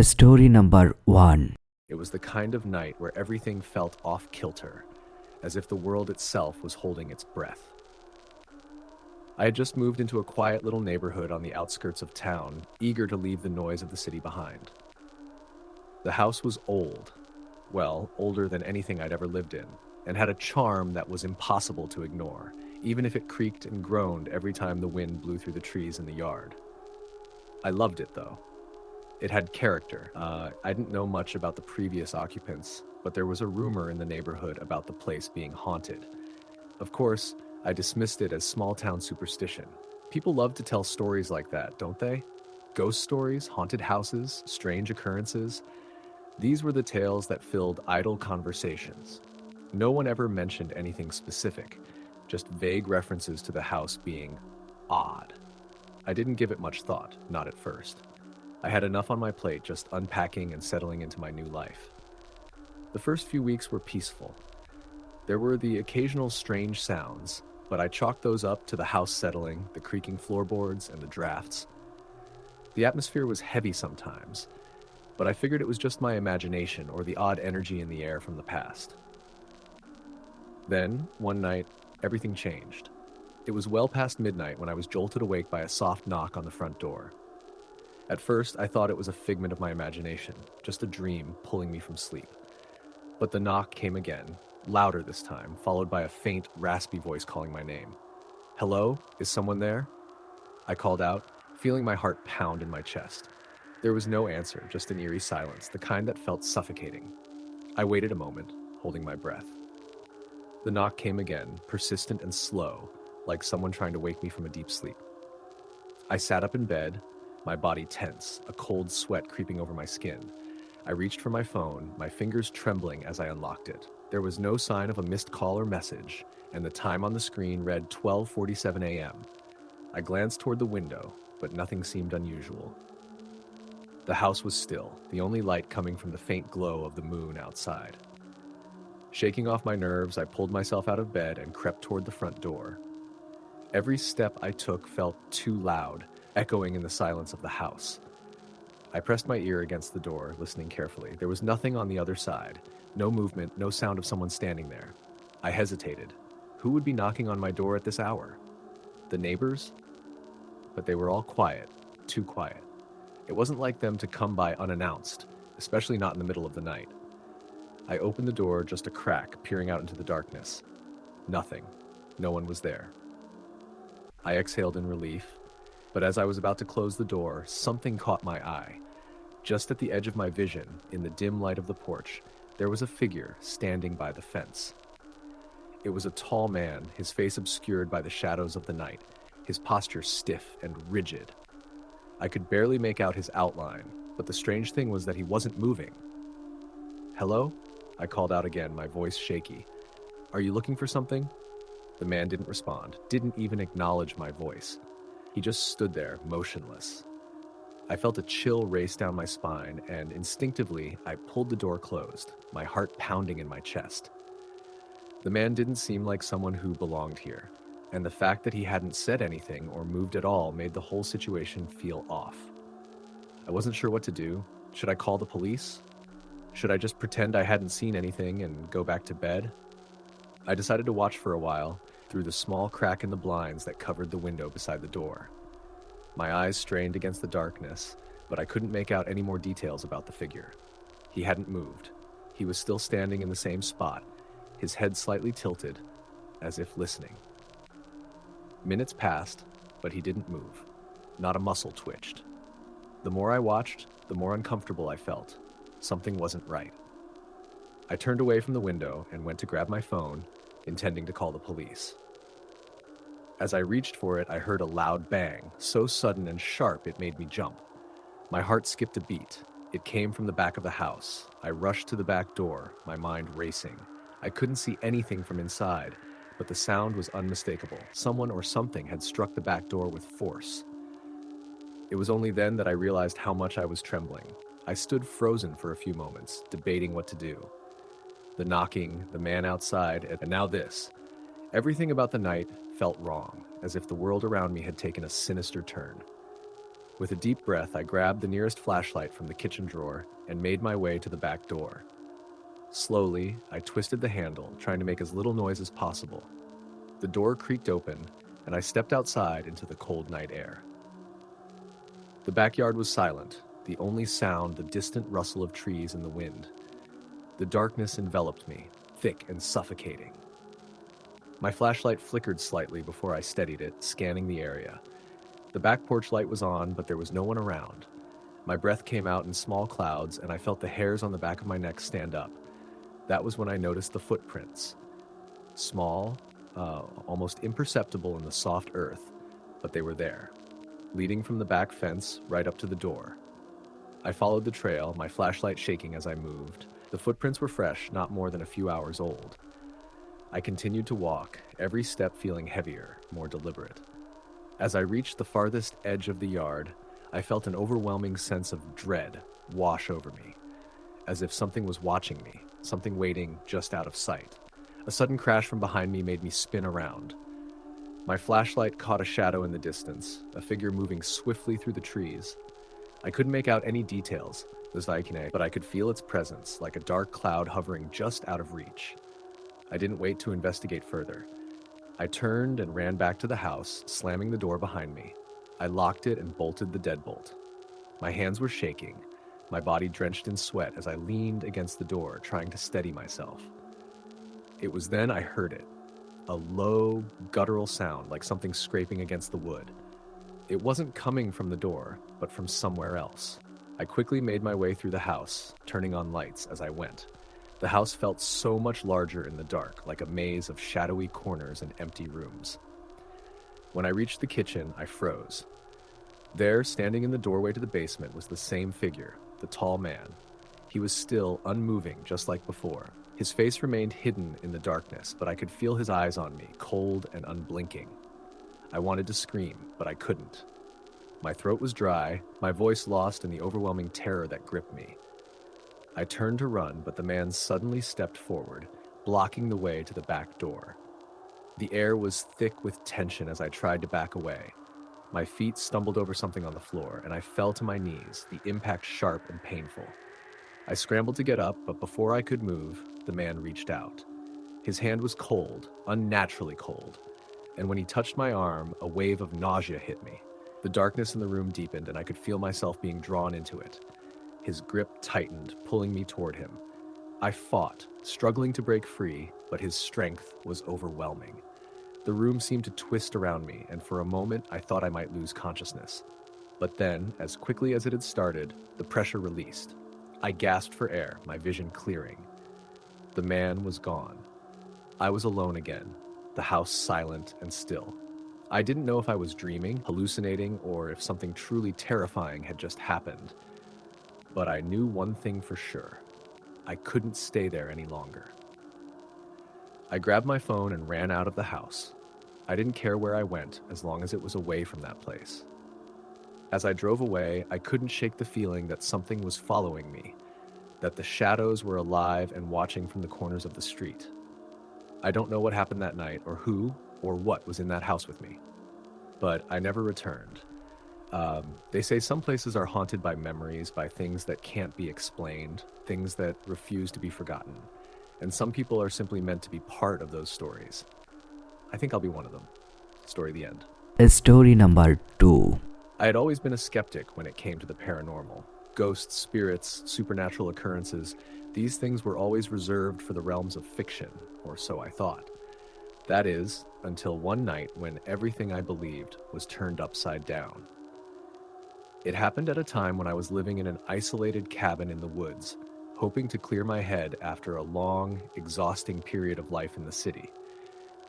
Story number 1. It was the kind of night where everything felt off kilter, as if the world itself was holding its breath. I had just moved into a quiet little neighborhood on the outskirts of town, eager to leave the noise of the city behind. The house was old, well, older than anything I'd ever lived in, and had a charm that was impossible to ignore, even if it creaked and groaned every time the wind blew through the trees in the yard. I loved it, though. It had character. I didn't know much about the previous occupants, but there was a rumor in the neighborhood about the place being haunted. Of course, I dismissed it as small-town superstition. People love to tell stories like that, don't they? Ghost stories, haunted houses, strange occurrences. These were the tales that filled idle conversations. No one ever mentioned anything specific, just vague references to the house being odd. I didn't give it much thought, not at first. I had enough on my plate just unpacking and settling into my new life. The first few weeks were peaceful. There were the occasional strange sounds, but I chalked those up to the house settling, the creaking floorboards, and the drafts. The atmosphere was heavy sometimes, but I figured it was just my imagination or the odd energy in the air from the past. Then, one night, everything changed. It was well past midnight when I was jolted awake by a soft knock on the front door. At first, I thought it was a figment of my imagination, just a dream pulling me from sleep. But the knock came again, louder this time, followed by a faint, raspy voice calling my name. "Hello? Is someone there?" I called out, feeling my heart pound in my chest. There was no answer, just an eerie silence, the kind that felt suffocating. I waited a moment, holding my breath. The knock came again, persistent and slow, like someone trying to wake me from a deep sleep. I sat up in bed, my body tense, a cold sweat creeping over my skin. I reached for my phone, my fingers trembling as I unlocked it. There was no sign of a missed call or message, and the time on the screen read 12:47 a.m. I glanced toward the window, but nothing seemed unusual. The house was still, the only light coming from the faint glow of the moon outside. Shaking off my nerves, I pulled myself out of bed and crept toward the front door. Every step I took felt too loud, echoing in the silence of the house. I pressed my ear against the door, listening carefully. There was nothing on the other side. No movement, no sound of someone standing there. I hesitated. Who would be knocking on my door at this hour? The neighbors? But they were all quiet, too quiet. It wasn't like them to come by unannounced, especially not in the middle of the night. I opened the door just a crack, peering out into the darkness. Nothing. No one was there. I exhaled in relief, but as I was about to close the door, something caught my eye. Just at the edge of my vision, in the dim light of the porch, there was a figure standing by the fence. It was a tall man, his face obscured by the shadows of the night, his posture stiff and rigid. I could barely make out his outline, but the strange thing was that he wasn't moving. "Hello?" I called out again, my voice shaky. "Are you looking for something?" The man didn't respond, didn't even acknowledge my voice. He just stood there, motionless. I felt a chill race down my spine, and instinctively, I pulled the door closed, my heart pounding in my chest. The man didn't seem like someone who belonged here, and the fact that he hadn't said anything or moved at all made the whole situation feel off. I wasn't sure what to do. Should I call the police? Should I just pretend I hadn't seen anything and go back to bed? I decided to watch for a while, through the small crack in the blinds that covered the window beside the door. My eyes strained against the darkness, but I couldn't make out any more details about the figure. He hadn't moved. He was still standing in the same spot, his head slightly tilted, as if listening. Minutes passed, but he didn't move. Not a muscle twitched. The more I watched, the more uncomfortable I felt. Something wasn't right. I turned away from the window and went to grab my phone, intending to call the police. As I reached for it, I heard a loud bang, so sudden and sharp it made me jump. My heart skipped a beat. It came from the back of the house. I rushed to the back door, my mind racing. I couldn't see anything from inside, but the sound was unmistakable. Someone or something had struck the back door with force. It was only then that I realized how much I was trembling. I stood frozen for a few moments, debating what to do. The knocking, the man outside, and now this. Everything about the night felt wrong, as if the world around me had taken a sinister turn. With a deep breath, I grabbed the nearest flashlight from the kitchen drawer and made my way to the back door. Slowly, I twisted the handle, trying to make as little noise as possible. The door creaked open, and I stepped outside into the cold night air. The backyard was silent, the only sound the distant rustle of trees in the wind. The darkness enveloped me, thick and suffocating. My flashlight flickered slightly before I steadied it, scanning the area. The back porch light was on, but there was no one around. My breath came out in small clouds, and I felt the hairs on the back of my neck stand up. That was when I noticed the footprints. Small, almost imperceptible in the soft earth, but they were there, leading from the back fence right up to the door. I followed the trail, my flashlight shaking as I moved. The footprints were fresh, not more than a few hours old. I continued to walk, every step feeling heavier, more deliberate. As I reached the farthest edge of the yard, I felt an overwhelming sense of dread wash over me, as if something was watching me, something waiting just out of sight. A sudden crash from behind me made me spin around. My flashlight caught a shadow in the distance, a figure moving swiftly through the trees. I couldn't make out any details, but I could feel its presence, like a dark cloud hovering just out of reach. I didn't wait to investigate further. I turned and ran back to the house, slamming the door behind me. I locked it and bolted the deadbolt. My hands were shaking, my body drenched in sweat as I leaned against the door, trying to steady myself. It was then I heard it, a low, guttural sound like something scraping against the wood. It wasn't coming from the door, but from somewhere else. I quickly made my way through the house, turning on lights as I went. The house felt so much larger in the dark, like a maze of shadowy corners and empty rooms. When I reached the kitchen, I froze. There, standing in the doorway to the basement, was the same figure, the tall man. He was still unmoving, just like before. His face remained hidden in the darkness, but I could feel his eyes on me, cold and unblinking. I wanted to scream, but I couldn't. My throat was dry, my voice lost in the overwhelming terror that gripped me. I turned to run, but the man suddenly stepped forward, blocking the way to the back door. The air was thick with tension as I tried to back away. My feet stumbled over something on the floor, and I fell to my knees, the impact sharp and painful. I scrambled to get up, but before I could move, the man reached out. His hand was cold, unnaturally cold, and when he touched my arm, a wave of nausea hit me. The darkness in the room deepened, and I could feel myself being drawn into it. His grip tightened, pulling me toward him. I fought, struggling to break free, but his strength was overwhelming. The room seemed to twist around me, and for a moment I thought I might lose consciousness. But then, as quickly as it had started, the pressure released. I gasped for air, my vision clearing. The man was gone. I was alone again, the house silent and still. I didn't know if I was dreaming, hallucinating, or if something truly terrifying had just happened. But I knew one thing for sure. I couldn't stay there any longer. I grabbed my phone and ran out of the house. I didn't care where I went as long as it was away from that place. As I drove away, I couldn't shake the feeling that something was following me, that the shadows were alive and watching from the corners of the street. I don't know what happened that night or who or what was in that house with me, but I never returned. They say some places are haunted by memories, by things that can't be explained, things that refuse to be forgotten. And some people are simply meant to be part of those stories. I think I'll be one of them. Story the end. Story number 2. I had always been a skeptic when it came to the paranormal. Ghosts, spirits, supernatural occurrences, these things were always reserved for the realms of fiction, or so I thought. That is, until one night when everything I believed was turned upside down. It happened at a time when I was living in an isolated cabin in the woods, hoping to clear my head after a long, exhausting period of life in the city.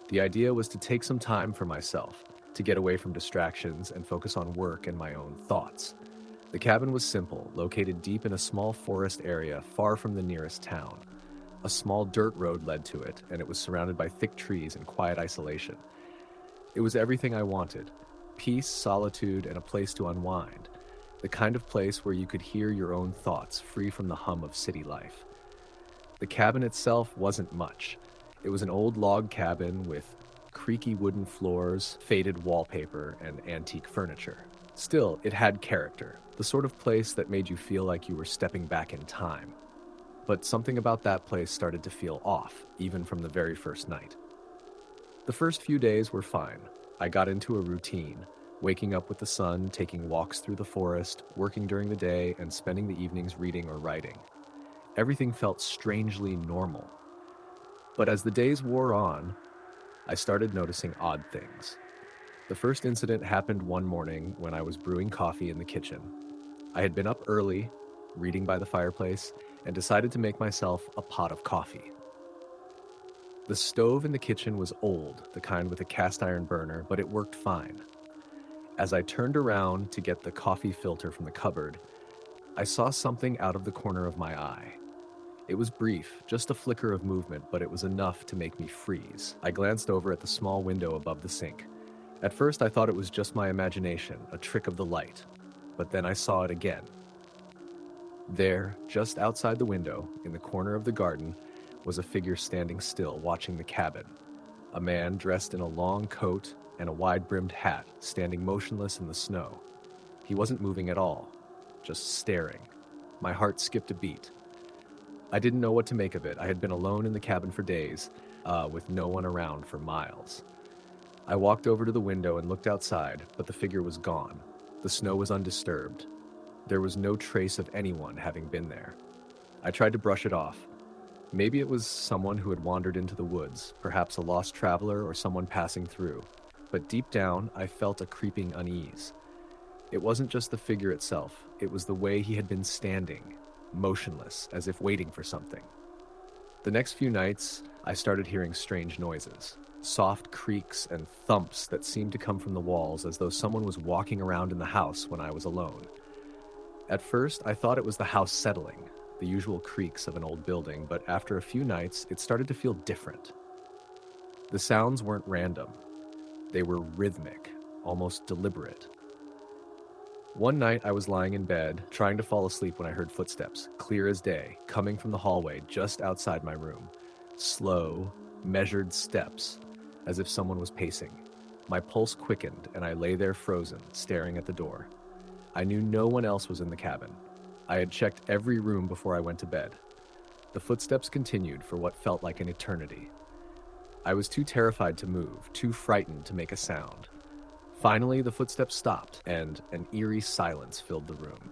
The idea was to take some time for myself, to get away from distractions and focus on work and my own thoughts. The cabin was simple, located deep in a small forest area far from the nearest town. A small dirt road led to it, and it was surrounded by thick trees and quiet isolation. It was everything I wanted: peace, solitude, and a place to unwind. The kind of place where you could hear your own thoughts, free from the hum of city life. The cabin itself wasn't much. It was an old log cabin with creaky wooden floors, faded wallpaper, and antique furniture. Still, it had character, the sort of place that made you feel like you were stepping back in time. But something about that place started to feel off, even from the very first night. The first few days were fine. I got into a routine, waking up with the sun, taking walks through the forest, working during the day, and spending the evenings reading or writing. Everything felt strangely normal. But as the days wore on, I started noticing odd things. The first incident happened one morning when I was brewing coffee in the kitchen. I had been up early, reading by the fireplace, and decided to make myself a pot of coffee. The stove in the kitchen was old, the kind with a cast iron burner, but it worked fine. As I turned around to get the coffee filter from the cupboard, I saw something out of the corner of my eye. It was brief, just a flicker of movement, but it was enough to make me freeze. I glanced over at the small window above the sink. At first, I thought it was just my imagination, a trick of the light. But then I saw it again. There, just outside the window, in the corner of the garden, was a figure standing still, watching the cabin. A man dressed in a long coat and a wide-brimmed hat, standing motionless in the snow. He wasn't moving at all, just staring. My heart skipped a beat. I didn't know what to make of it. I had been alone in the cabin for days, with no one around for miles. I walked over to the window and looked outside, but the figure was gone. The snow was undisturbed. There was no trace of anyone having been there. I tried to brush it off. Maybe it was someone who had wandered into the woods, perhaps a lost traveler or someone passing through. But deep down, I felt a creeping unease. It wasn't just the figure itself, it was the way he had been standing, motionless, as if waiting for something. The next few nights, I started hearing strange noises, soft creaks and thumps that seemed to come from the walls as though someone was walking around in the house when I was alone. At first, I thought it was the house settling, the usual creaks of an old building, but after a few nights, it started to feel different. The sounds weren't random. They were rhythmic, almost deliberate. One night, I was lying in bed, trying to fall asleep when I heard footsteps, clear as day, coming from the hallway just outside my room. Slow, measured steps, as if someone was pacing. My pulse quickened, and I lay there frozen, staring at the door. I knew no one else was in the cabin. I had checked every room before I went to bed. The footsteps continued for what felt like an eternity. I was too terrified to move, too frightened to make a sound. Finally, the footsteps stopped, and an eerie silence filled the room.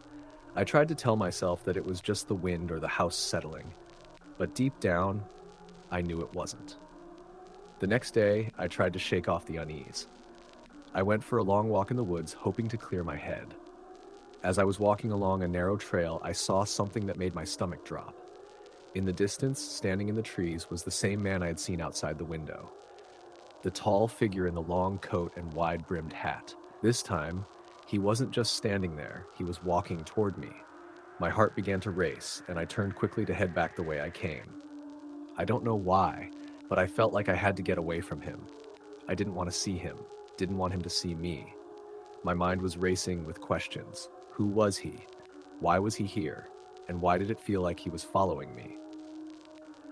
I tried to tell myself that it was just the wind or the house settling, but deep down, I knew it wasn't. The next day, I tried to shake off the unease. I went for a long walk in the woods, hoping to clear my head. As I was walking along a narrow trail, I saw something that made my stomach drop. In the distance, standing in the trees, was the same man I had seen outside the window. The tall figure in the long coat and wide-brimmed hat. This time, he wasn't just standing there, he was walking toward me. My heart began to race, and I turned quickly to head back the way I came. I don't know why, but I felt like I had to get away from him. I didn't want to see him, didn't want him to see me. My mind was racing with questions. Who was he? Why was he here? And why did it feel like he was following me?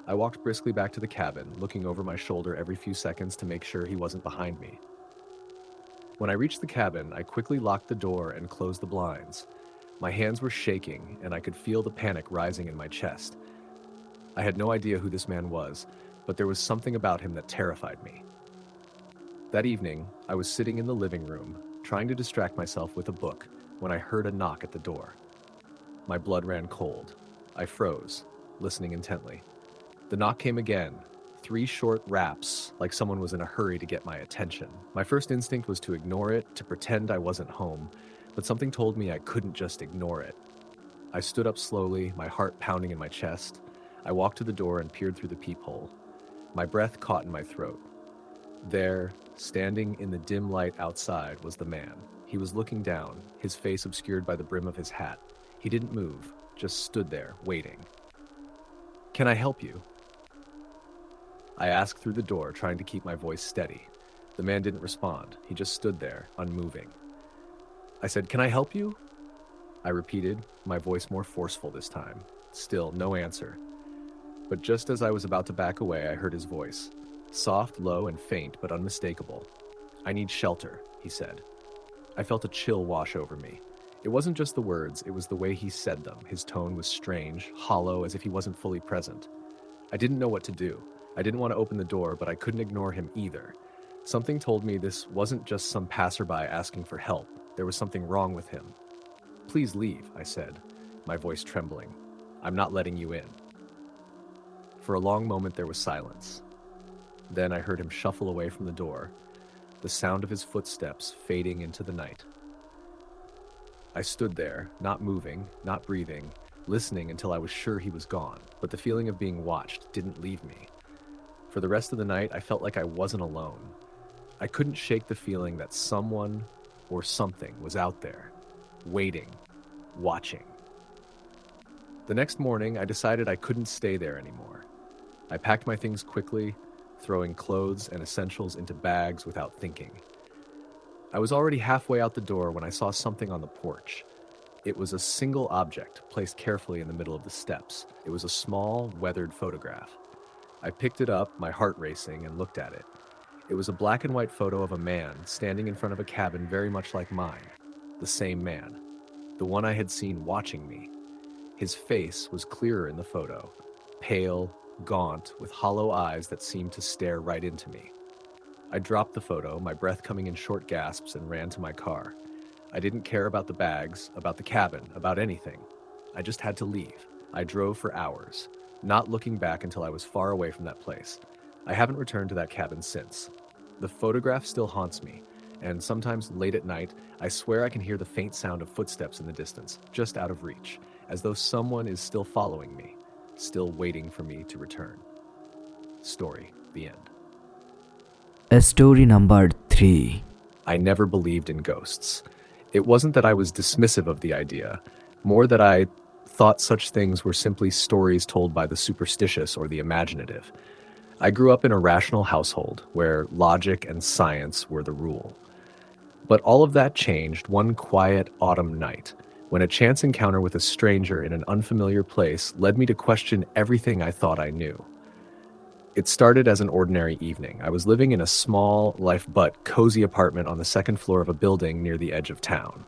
I walked briskly back to the cabin, looking over my shoulder every few seconds to make sure he wasn't behind me. When I reached the cabin, I quickly locked the door and closed the blinds. My hands were shaking, and I could feel the panic rising in my chest. I had no idea who this man was, but there was something about him that terrified me. That evening, I was sitting in the living room, trying to distract myself with a book, when I heard a knock at the door. My blood ran cold. I froze, listening intently. The knock came again, 3 short raps, like someone was in a hurry to get my attention. My first instinct was to ignore it, to pretend I wasn't home, but something told me I couldn't just ignore it. I stood up slowly, my heart pounding in my chest. I walked to the door and peered through the peephole. My breath caught in my throat. There, standing in the dim light outside, was the man. He was looking down, his face obscured by the brim of his hat. He didn't move, just stood there, waiting. "Can I help you?" I asked through the door, trying to keep my voice steady. The man didn't respond. He just stood there, unmoving. I said, "Can I help you?" I repeated, my voice more forceful this time. Still, no answer. But just as I was about to back away, I heard his voice. Soft, low, and faint, but unmistakable. "I need shelter," he said. I felt a chill wash over me. It wasn't just the words, it was the way he said them. His tone was strange, hollow, as if he wasn't fully present. I didn't know what to do. I didn't want to open the door, but I couldn't ignore him either. Something told me this wasn't just some passerby asking for help. There was something wrong with him. "Please leave," I said, my voice trembling. "I'm not letting you in." For a long moment there was silence. Then I heard him shuffle away from the door, the sound of his footsteps fading into the night. I stood there, not moving, not breathing, listening until I was sure he was gone, but the feeling of being watched didn't leave me. For the rest of the night, I felt like I wasn't alone. I couldn't shake the feeling that someone or something was out there, waiting, watching. The next morning, I decided I couldn't stay there anymore. I packed my things quickly, throwing clothes and essentials into bags without thinking. I was already halfway out the door when I saw something on the porch. It was a single object placed carefully in the middle of the steps. It was a small, weathered photograph. I picked it up, my heart racing, and looked at it. It was a black and white photo of a man standing in front of a cabin very much like mine. The same man. The one I had seen watching me. His face was clearer in the photo, pale, gaunt, with hollow eyes that seemed to stare right into me. I dropped the photo, my breath coming in short gasps, and ran to my car. I didn't care about the bags, about the cabin, about anything. I just had to leave. I drove for hours, not looking back until I was far away from that place. I haven't returned to that cabin since. The photograph still haunts me, and sometimes late at night, I swear I can hear the faint sound of footsteps in the distance, just out of reach, as though someone is still following me, still waiting for me to return. Story, the end. Story number 3. I never believed in ghosts. It wasn't that I was dismissive of the idea, more that I thought such things were simply stories told by the superstitious or the imaginative. I grew up in a rational household where logic and science were the rule. But all of that changed one quiet autumn night when a chance encounter with a stranger in an unfamiliar place led me to question everything I thought I knew. It started as an ordinary evening. I was living in a small, life but cozy apartment on the second floor of a building near the edge of town.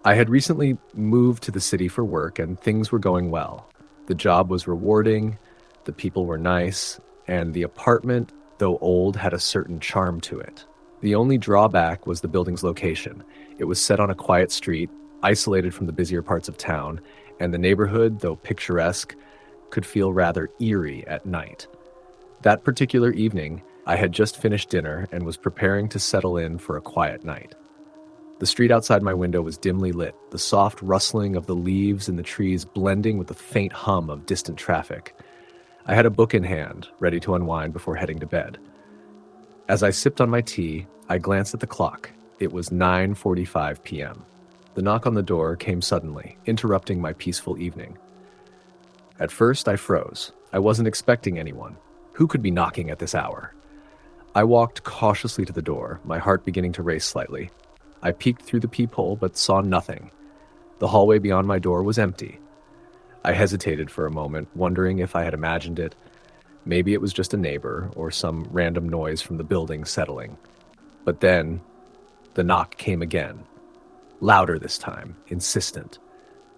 I had recently moved to the city for work and things were going well. The job was rewarding, the people were nice, and the apartment, though old, had a certain charm to it. The only drawback was the building's location. It was set on a quiet street, isolated from the busier parts of town, and the neighborhood, though picturesque, could feel rather eerie at night. That particular evening, I had just finished dinner and was preparing to settle in for a quiet night. The street outside my window was dimly lit, the soft rustling of the leaves in the trees blending with the faint hum of distant traffic. I had a book in hand, ready to unwind before heading to bed. As I sipped on my tea, I glanced at the clock. It was 9:45 p.m. The knock on the door came suddenly, interrupting my peaceful evening. At first, I froze. I wasn't expecting anyone. Who could be knocking at this hour? I walked cautiously to the door, my heart beginning to race slightly. I peeked through the peephole, but saw nothing. The hallway beyond my door was empty. I hesitated for a moment, wondering if I had imagined it. Maybe it was just a neighbor, or some random noise from the building settling. But then, the knock came again. Louder this time, insistent.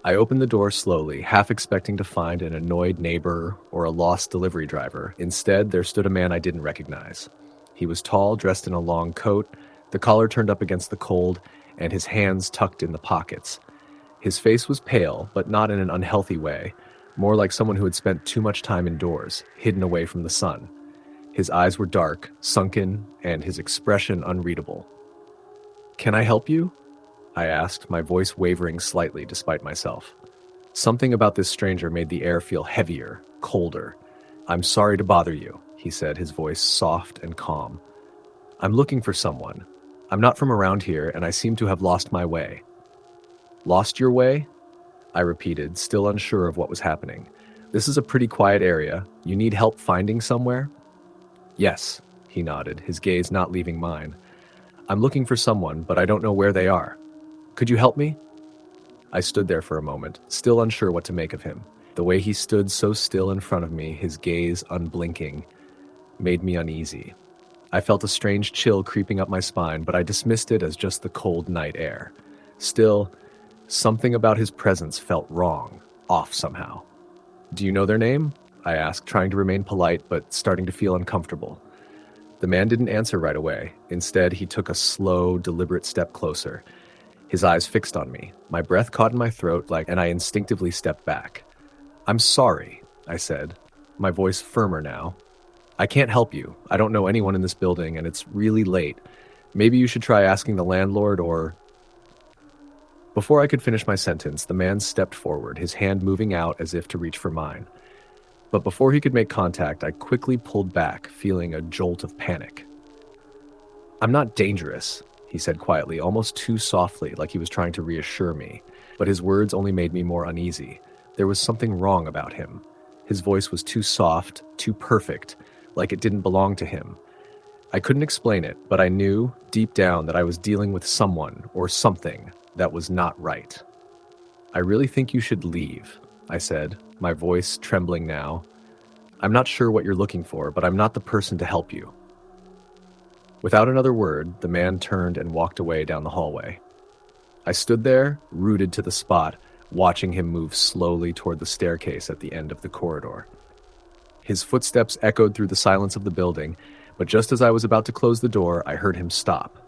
I opened the door slowly, half expecting to find an annoyed neighbor or a lost delivery driver. Instead, there stood a man I didn't recognize. He was tall, dressed in a long coat, the collar turned up against the cold, and his hands tucked in the pockets. His face was pale, but not in an unhealthy way, more like someone who had spent too much time indoors, hidden away from the sun. His eyes were dark, sunken, and his expression unreadable. "Can I help you?" I asked, my voice wavering slightly despite myself. Something about this stranger made the air feel heavier, colder. "I'm sorry to bother you," he said, his voice soft and calm. "I'm looking for someone. I'm not from around here, and I seem to have lost my way." "Lost your way?" I repeated, still unsure of what was happening. "This is a pretty quiet area. You need help finding somewhere?" "Yes," he nodded, his gaze not leaving mine. "I'm looking for someone, but I don't know where they are. Could you help me?" I stood there for a moment, still unsure what to make of him. The way he stood so still in front of me, his gaze unblinking, made me uneasy. I felt a strange chill creeping up my spine, but I dismissed it as just the cold night air. Still, something about his presence felt wrong, off somehow. "Do you know their name?" I asked, trying to remain polite but starting to feel uncomfortable. The man didn't answer right away. Instead, he took a slow, deliberate step closer, his eyes fixed on me. My breath caught in my throat, and I instinctively stepped back. "I'm sorry," I said, my voice firmer now. "I can't help you. I don't know anyone in this building, and it's really late. Maybe you should try asking the landlord or—" Before I could finish my sentence, the man stepped forward, his hand moving out as if to reach for mine. But before he could make contact, I quickly pulled back, feeling a jolt of panic. "I'm not dangerous," he said quietly, almost too softly, like he was trying to reassure me. But his words only made me more uneasy. There was something wrong about him. His voice was too soft, too perfect, like it didn't belong to him. I couldn't explain it, but I knew, deep down, that I was dealing with someone or something that was not right. "I really think you should leave," I said, my voice trembling now. "I'm not sure what you're looking for, but I'm not the person to help you." Without another word, the man turned and walked away down the hallway. I stood there, rooted to the spot, watching him move slowly toward the staircase at the end of the corridor. His footsteps echoed through the silence of the building, but just as I was about to close the door, I heard him stop.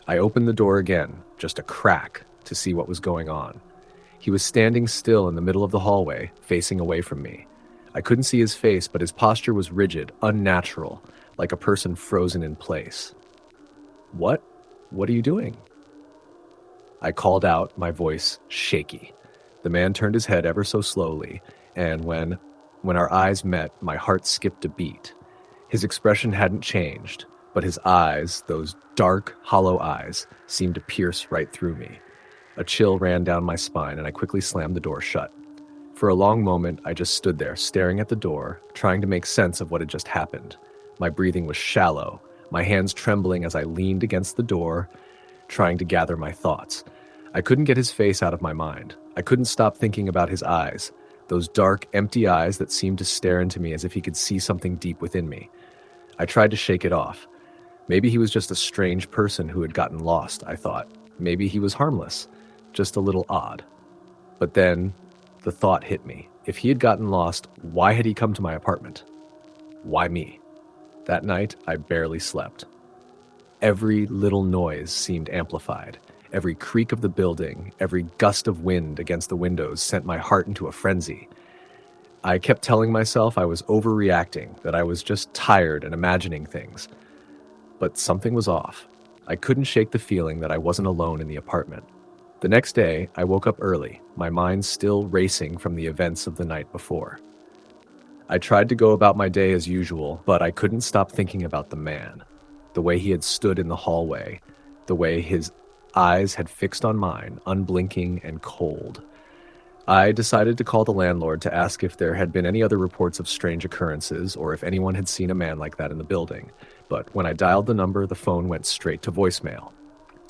I opened the door again, just a crack, to see what was going on. He was standing still in the middle of the hallway, facing away from me. I couldn't see his face, but his posture was rigid, unnatural, like a person frozen in place. What? What are you doing?" I called out, my voice shaky. The man turned his head ever so slowly, and when our eyes met, my heart skipped a beat. His expression hadn't changed, but his eyes, those dark, hollow eyes, seemed to pierce right through me. A chill ran down my spine, and I quickly slammed the door shut. For a long moment, I just stood there, staring at the door, trying to make sense of what had just happened. My breathing was shallow, my hands trembling as I leaned against the door, trying to gather my thoughts. I couldn't get his face out of my mind. I couldn't stop thinking about his eyes, those dark, empty eyes that seemed to stare into me as if he could see something deep within me. I tried to shake it off. Maybe he was just a strange person who had gotten lost, I thought. Maybe he was harmless, just a little odd. But then, the thought hit me. If he had gotten lost, why had he come to my apartment? Why me? That night, I barely slept. Every little noise seemed amplified. Every creak of the building, every gust of wind against the windows sent my heart into a frenzy. I kept telling myself I was overreacting, that I was just tired and imagining things. But something was off. I couldn't shake the feeling that I wasn't alone in the apartment. The next day, I woke up early, my mind still racing from the events of the night before. I tried to go about my day as usual, but I couldn't stop thinking about the man. The way he had stood in the hallway, the way his eyes had fixed on mine, unblinking and cold. I decided to call the landlord to ask if there had been any other reports of strange occurrences or if anyone had seen a man like that in the building. But when I dialed the number, the phone went straight to voicemail.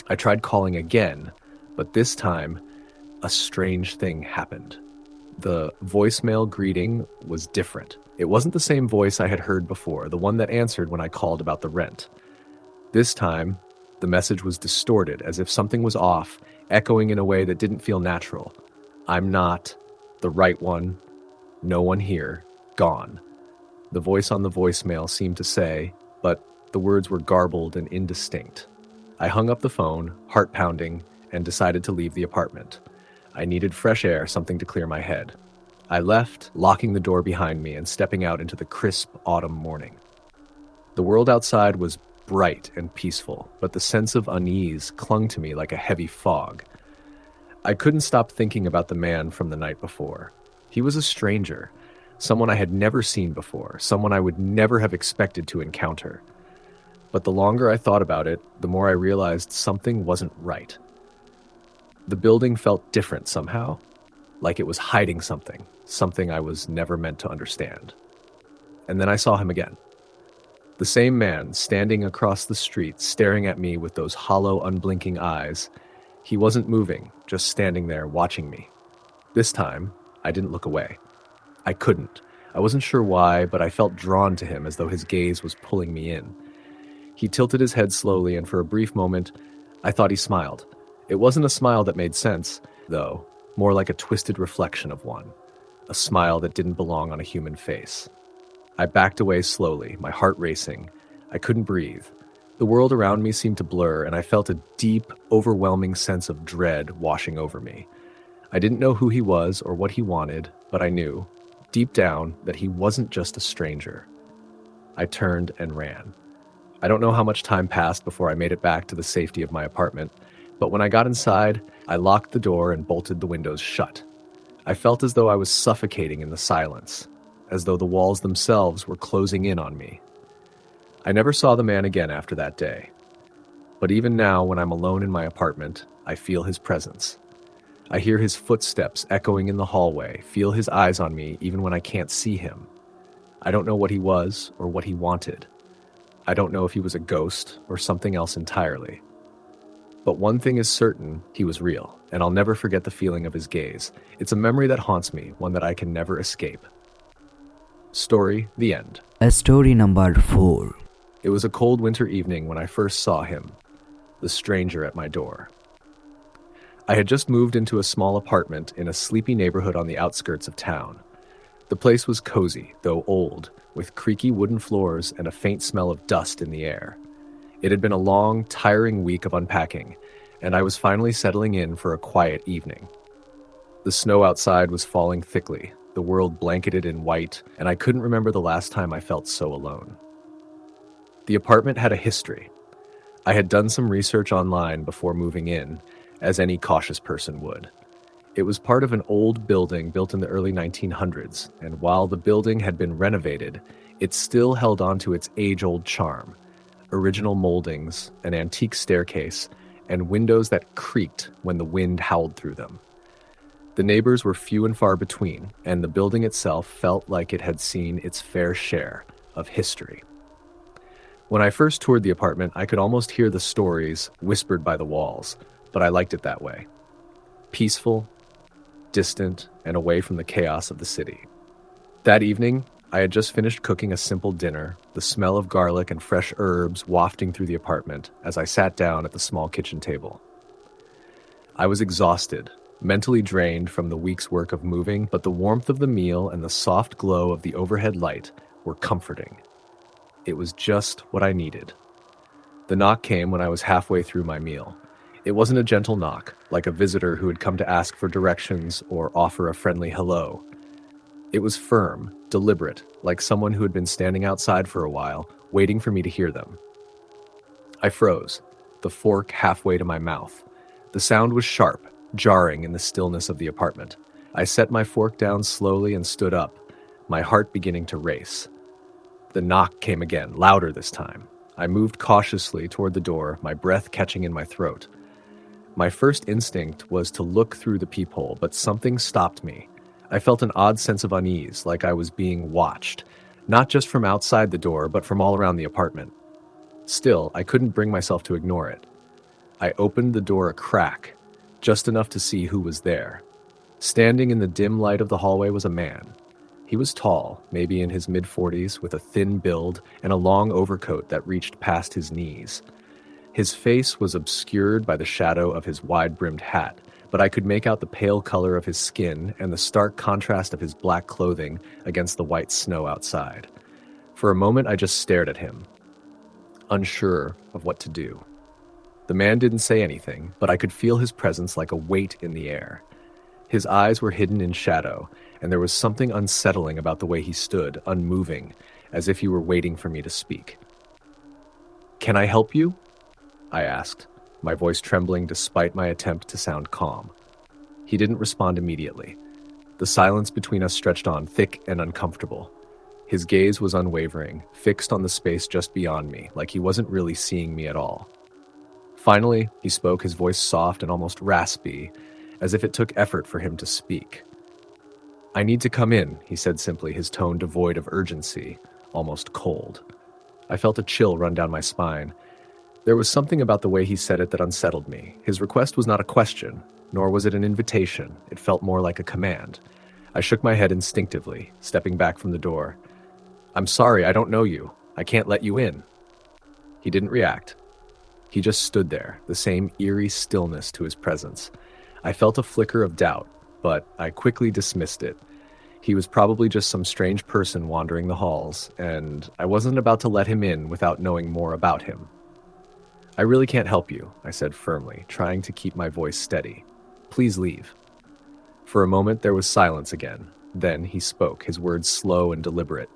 I tried calling again, but this time, a strange thing happened. The voicemail greeting was different. It wasn't the same voice I had heard before, the one that answered when I called about the rent. This time, the message was distorted, as if something was off, echoing in a way that didn't feel natural. "I'm not the right one. No one here. Gone." The voice on the voicemail seemed to say, but the words were garbled and indistinct. I hung up the phone, heart pounding, and decided to leave the apartment. I needed fresh air, something to clear my head. I left, locking the door behind me and stepping out into the crisp autumn morning. The world outside was bright and peaceful, but the sense of unease clung to me like a heavy fog. I couldn't stop thinking about the man from the night before. He was a stranger, someone I had never seen before, someone I would never have expected to encounter. But the longer I thought about it, the more I realized something wasn't right. The building felt different somehow, like it was hiding something, something I was never meant to understand. And then I saw him again. The same man, standing across the street, staring at me with those hollow, unblinking eyes. He wasn't moving, just standing there watching me. This time, I didn't look away. I couldn't. I wasn't sure why, but I felt drawn to him as though his gaze was pulling me in. He tilted his head slowly, and for a brief moment, I thought he smiled. It wasn't a smile that made sense, though, more like a twisted reflection of one, a smile that didn't belong on a human face. I backed away slowly, my heart racing. I couldn't breathe. The world around me seemed to blur, and I felt a deep, overwhelming sense of dread washing over me. I didn't know who he was or what he wanted, but I knew, deep down, that he wasn't just a stranger. I turned and ran. I don't know how much time passed before I made it back to the safety of my apartment, but when I got inside, I locked the door and bolted the windows shut. I felt as though I was suffocating in the silence, as though the walls themselves were closing in on me. I never saw the man again after that day. But even now, when I'm alone in my apartment, I feel his presence. I hear his footsteps echoing in the hallway, feel his eyes on me even when I can't see him. I don't know what he was or what he wanted. I don't know if he was a ghost or something else entirely. But one thing is certain, he was real, and I'll never forget the feeling of his gaze. It's a memory that haunts me, one that I can never escape. Story, the end. Story number 4. It was a cold winter evening when I first saw him, the stranger at my door. I had just moved into a small apartment in a sleepy neighborhood on the outskirts of town. The place was cozy, though old, with creaky wooden floors and a faint smell of dust in the air. It had been a long, tiring week of unpacking, and I was finally settling in for a quiet evening. The snow outside was falling thickly, the world blanketed in white, and I couldn't remember the last time I felt so alone. The apartment had a history. I had done some research online before moving in, as any cautious person would. It was part of an old building built in the early 1900s, and while the building had been renovated, it still held on to its age-old charm. Original moldings, an antique staircase, and windows that creaked when the wind howled through them. The neighbors were few and far between, and the building itself felt like it had seen its fair share of history. When I first toured the apartment, I could almost hear the stories whispered by the walls, but I liked it that way. Peaceful, distant, and away from the chaos of the city. That evening, I had just finished cooking a simple dinner, the smell of garlic and fresh herbs wafting through the apartment as I sat down at the small kitchen table. I was exhausted, mentally drained from the week's work of moving, but the warmth of the meal and the soft glow of the overhead light were comforting. It was just what I needed. The knock came when I was halfway through my meal. It wasn't a gentle knock, like a visitor who had come to ask for directions or offer a friendly hello. It was firm, deliberate, like someone who had been standing outside for a while, waiting for me to hear them. I froze, the fork halfway to my mouth. The sound was sharp, jarring in the stillness of the apartment. I set my fork down slowly and stood up, my heart beginning to race. The knock came again, louder this time. I moved cautiously toward the door, my breath catching in my throat. My first instinct was to look through the peephole, but something stopped me. I felt an odd sense of unease, like I was being watched, not just from outside the door, but from all around the apartment. Still, I couldn't bring myself to ignore it. I opened the door a crack, just enough to see who was there. Standing in the dim light of the hallway was a man. He was tall, maybe in his mid-40s, with a thin build and a long overcoat that reached past his knees. His face was obscured by the shadow of his wide-brimmed hat, but I could make out the pale color of his skin and the stark contrast of his black clothing against the white snow outside. For a moment, I just stared at him, unsure of what to do. The man didn't say anything, but I could feel his presence like a weight in the air. His eyes were hidden in shadow, and there was something unsettling about the way he stood, unmoving, as if he were waiting for me to speak. "Can I help you?" I asked, my voice trembling despite my attempt to sound calm. He didn't respond immediately. The silence between us stretched on, thick and uncomfortable. His gaze was unwavering, fixed on the space just beyond me, like he wasn't really seeing me at all. Finally, he spoke, his voice soft and almost raspy, as if it took effort for him to speak. "I need to come in," he said simply, his tone devoid of urgency, almost cold. I felt a chill run down my spine. There was something about the way he said it that unsettled me. His request was not a question, nor was it an invitation. It felt more like a command. I shook my head instinctively, stepping back from the door. "I'm sorry, I don't know you. I can't let you in." He didn't react. He just stood there, the same eerie stillness to his presence. I felt a flicker of doubt, but I quickly dismissed it. He was probably just some strange person wandering the halls, and I wasn't about to let him in without knowing more about him. "I really can't help you," I said firmly, trying to keep my voice steady. "Please leave." For a moment there was silence again. Then he spoke, his words slow and deliberate.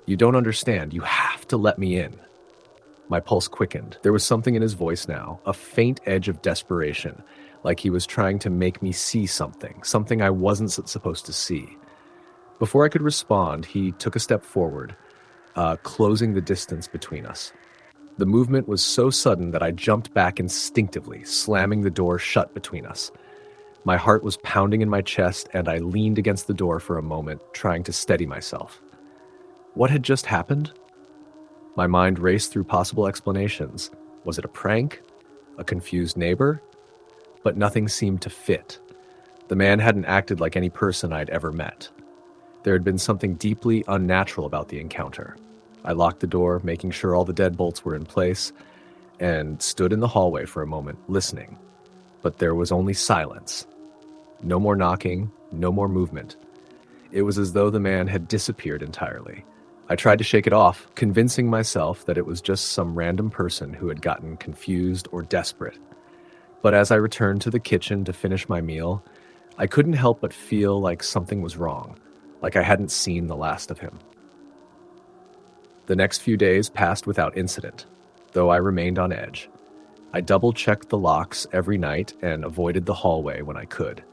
"You don't understand. You have to let me in." My pulse quickened. There was something in his voice now, a faint edge of desperation, like he was trying to make me see something I wasn't supposed to see. Before I could respond, he took a step forward, closing the distance between us. The movement was so sudden that I jumped back instinctively, slamming the door shut between us. My heart was pounding in my chest, and I leaned against the door for a moment, trying to steady myself. What had just happened? My mind raced through possible explanations. Was it a prank? A confused neighbor? But nothing seemed to fit. The man hadn't acted like any person I'd ever met. There had been something deeply unnatural about the encounter. I locked the door, making sure all the deadbolts were in place, and stood in the hallway for a moment, listening. But there was only silence. No more knocking, no more movement. It was as though the man had disappeared entirely. I tried to shake it off, convincing myself that it was just some random person who had gotten confused or desperate. But as I returned to the kitchen to finish my meal, I couldn't help but feel like something was wrong, like I hadn't seen the last of him. The next few days passed without incident, though I remained on edge. I double-checked the locks every night and avoided the hallway when I could.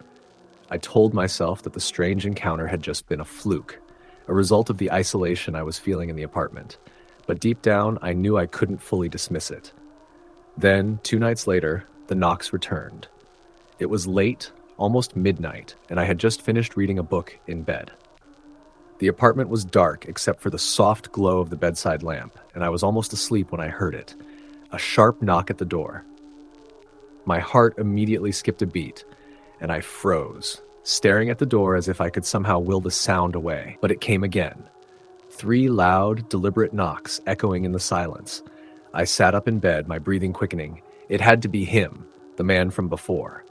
I told myself that the strange encounter had just been a fluke, a result of the isolation I was feeling in the apartment. But deep down, I knew I couldn't fully dismiss it. Then, 2 nights later, the knocks returned. It was late, almost midnight, and I had just finished reading a book in bed. The apartment was dark except for the soft glow of the bedside lamp, and I was almost asleep when I heard it. A sharp knock at the door. My heart immediately skipped a beat, and I froze, staring at the door as if I could somehow will the sound away. But it came again. 3 loud, deliberate knocks echoing in the silence. I sat up in bed, my breathing quickening. It had to be him, the man from before.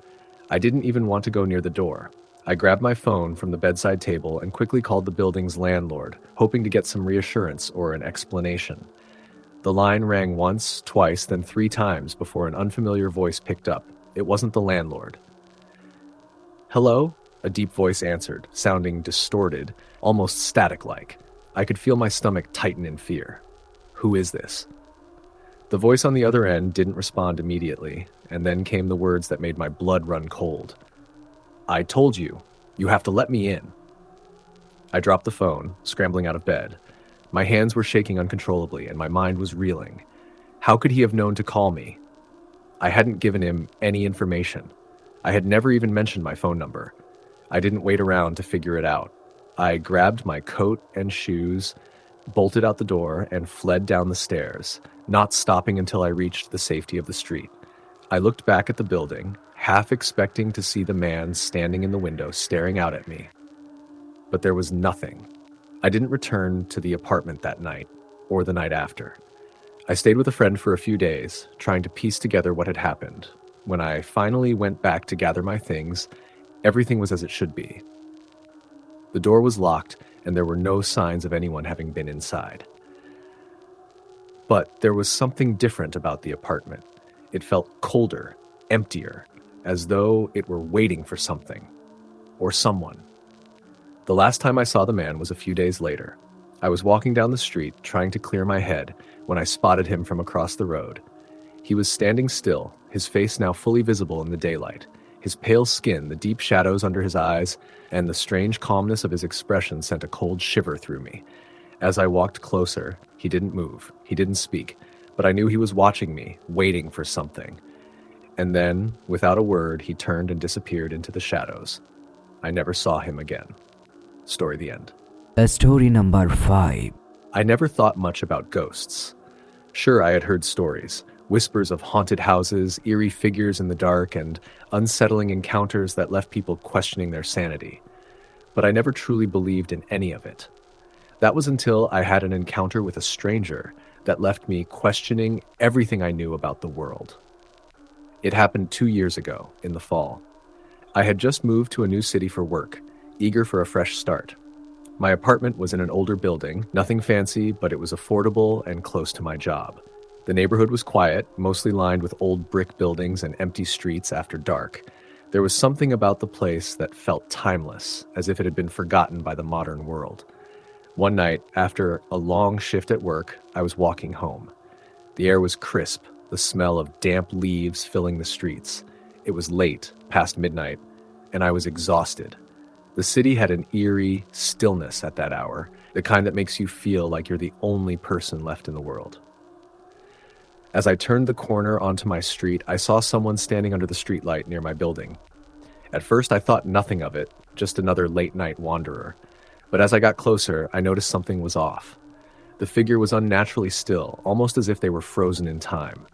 I didn't even want to go near the door. I grabbed my phone from the bedside table and quickly called the building's landlord, hoping to get some reassurance or an explanation. The line rang once, twice, then 3 times before an unfamiliar voice picked up. It wasn't the landlord. "Hello?" A deep voice answered, sounding distorted, almost static-like. I could feel my stomach tighten in fear. "Who is this?" The voice on the other end didn't respond immediately, and then came the words that made my blood run cold. "I told you. You have to let me in." I dropped the phone, scrambling out of bed. My hands were shaking uncontrollably, and my mind was reeling. How could he have known to call me? I hadn't given him any information. I had never even mentioned my phone number. I didn't wait around to figure it out. I grabbed my coat and shoes, bolted out the door, and fled down the stairs, not stopping until I reached the safety of the street. I looked back at the building, half expecting to see the man standing in the window staring out at me. But there was nothing. I didn't return to the apartment that night, or the night after. I stayed with a friend for a few days, trying to piece together what had happened. When I finally went back to gather my things, everything was as it should be. The door was locked, and there were no signs of anyone having been inside. But there was something different about the apartment. It felt colder, emptier, as though it were waiting for something, or someone. The last time I saw the man was a few days later. I was walking down the street, trying to clear my head, when I spotted him from across the road. He was standing still, his face now fully visible in the daylight. His pale skin, the deep shadows under his eyes, and the strange calmness of his expression sent a cold shiver through me. As I walked closer, he didn't move, he didn't speak, but I knew he was watching me, waiting for something. And then, without a word, he turned and disappeared into the shadows. I never saw him again. Story the end. Story number 5. I never thought much about ghosts. Sure, I had heard stories, whispers of haunted houses, eerie figures in the dark, and unsettling encounters that left people questioning their sanity. But I never truly believed in any of it. That was until I had an encounter with a stranger, that left me questioning everything I knew about the world. It happened 2 years ago, in the fall. I had just moved to a new city for work, eager for a fresh start. My apartment was in an older building, nothing fancy, but it was affordable and close to my job. The neighborhood was quiet, mostly lined with old brick buildings and empty streets after dark. There was something about the place that felt timeless, as if it had been forgotten by the modern world. One night, after a long shift at work, I was walking home. The air was crisp, the smell of damp leaves filling the streets. It was late, past midnight, and I was exhausted. The city had an eerie stillness at that hour, the kind that makes you feel like you're the only person left in the world. As I turned the corner onto my street, I saw someone standing under the streetlight near my building. At first, I thought nothing of it, just another late-night wanderer. But as I got closer, I noticed something was off. The figure was unnaturally still, almost as if they were frozen in time.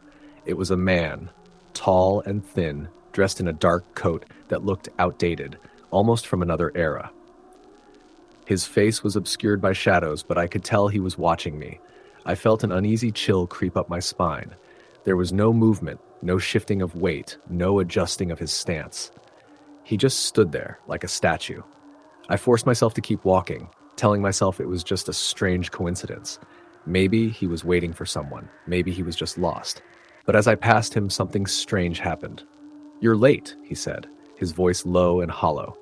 It was a man, tall and thin, dressed in a dark coat that looked outdated, almost from another era. His face was obscured by shadows, but I could tell he was watching me. I felt an uneasy chill creep up my spine. There was no movement, no shifting of weight, no adjusting of his stance. He just stood there, like a statue. I forced myself to keep walking, telling myself it was just a strange coincidence. Maybe he was waiting for someone. Maybe he was just lost. But as I passed him, something strange happened. "You're late," he said, his voice low and hollow.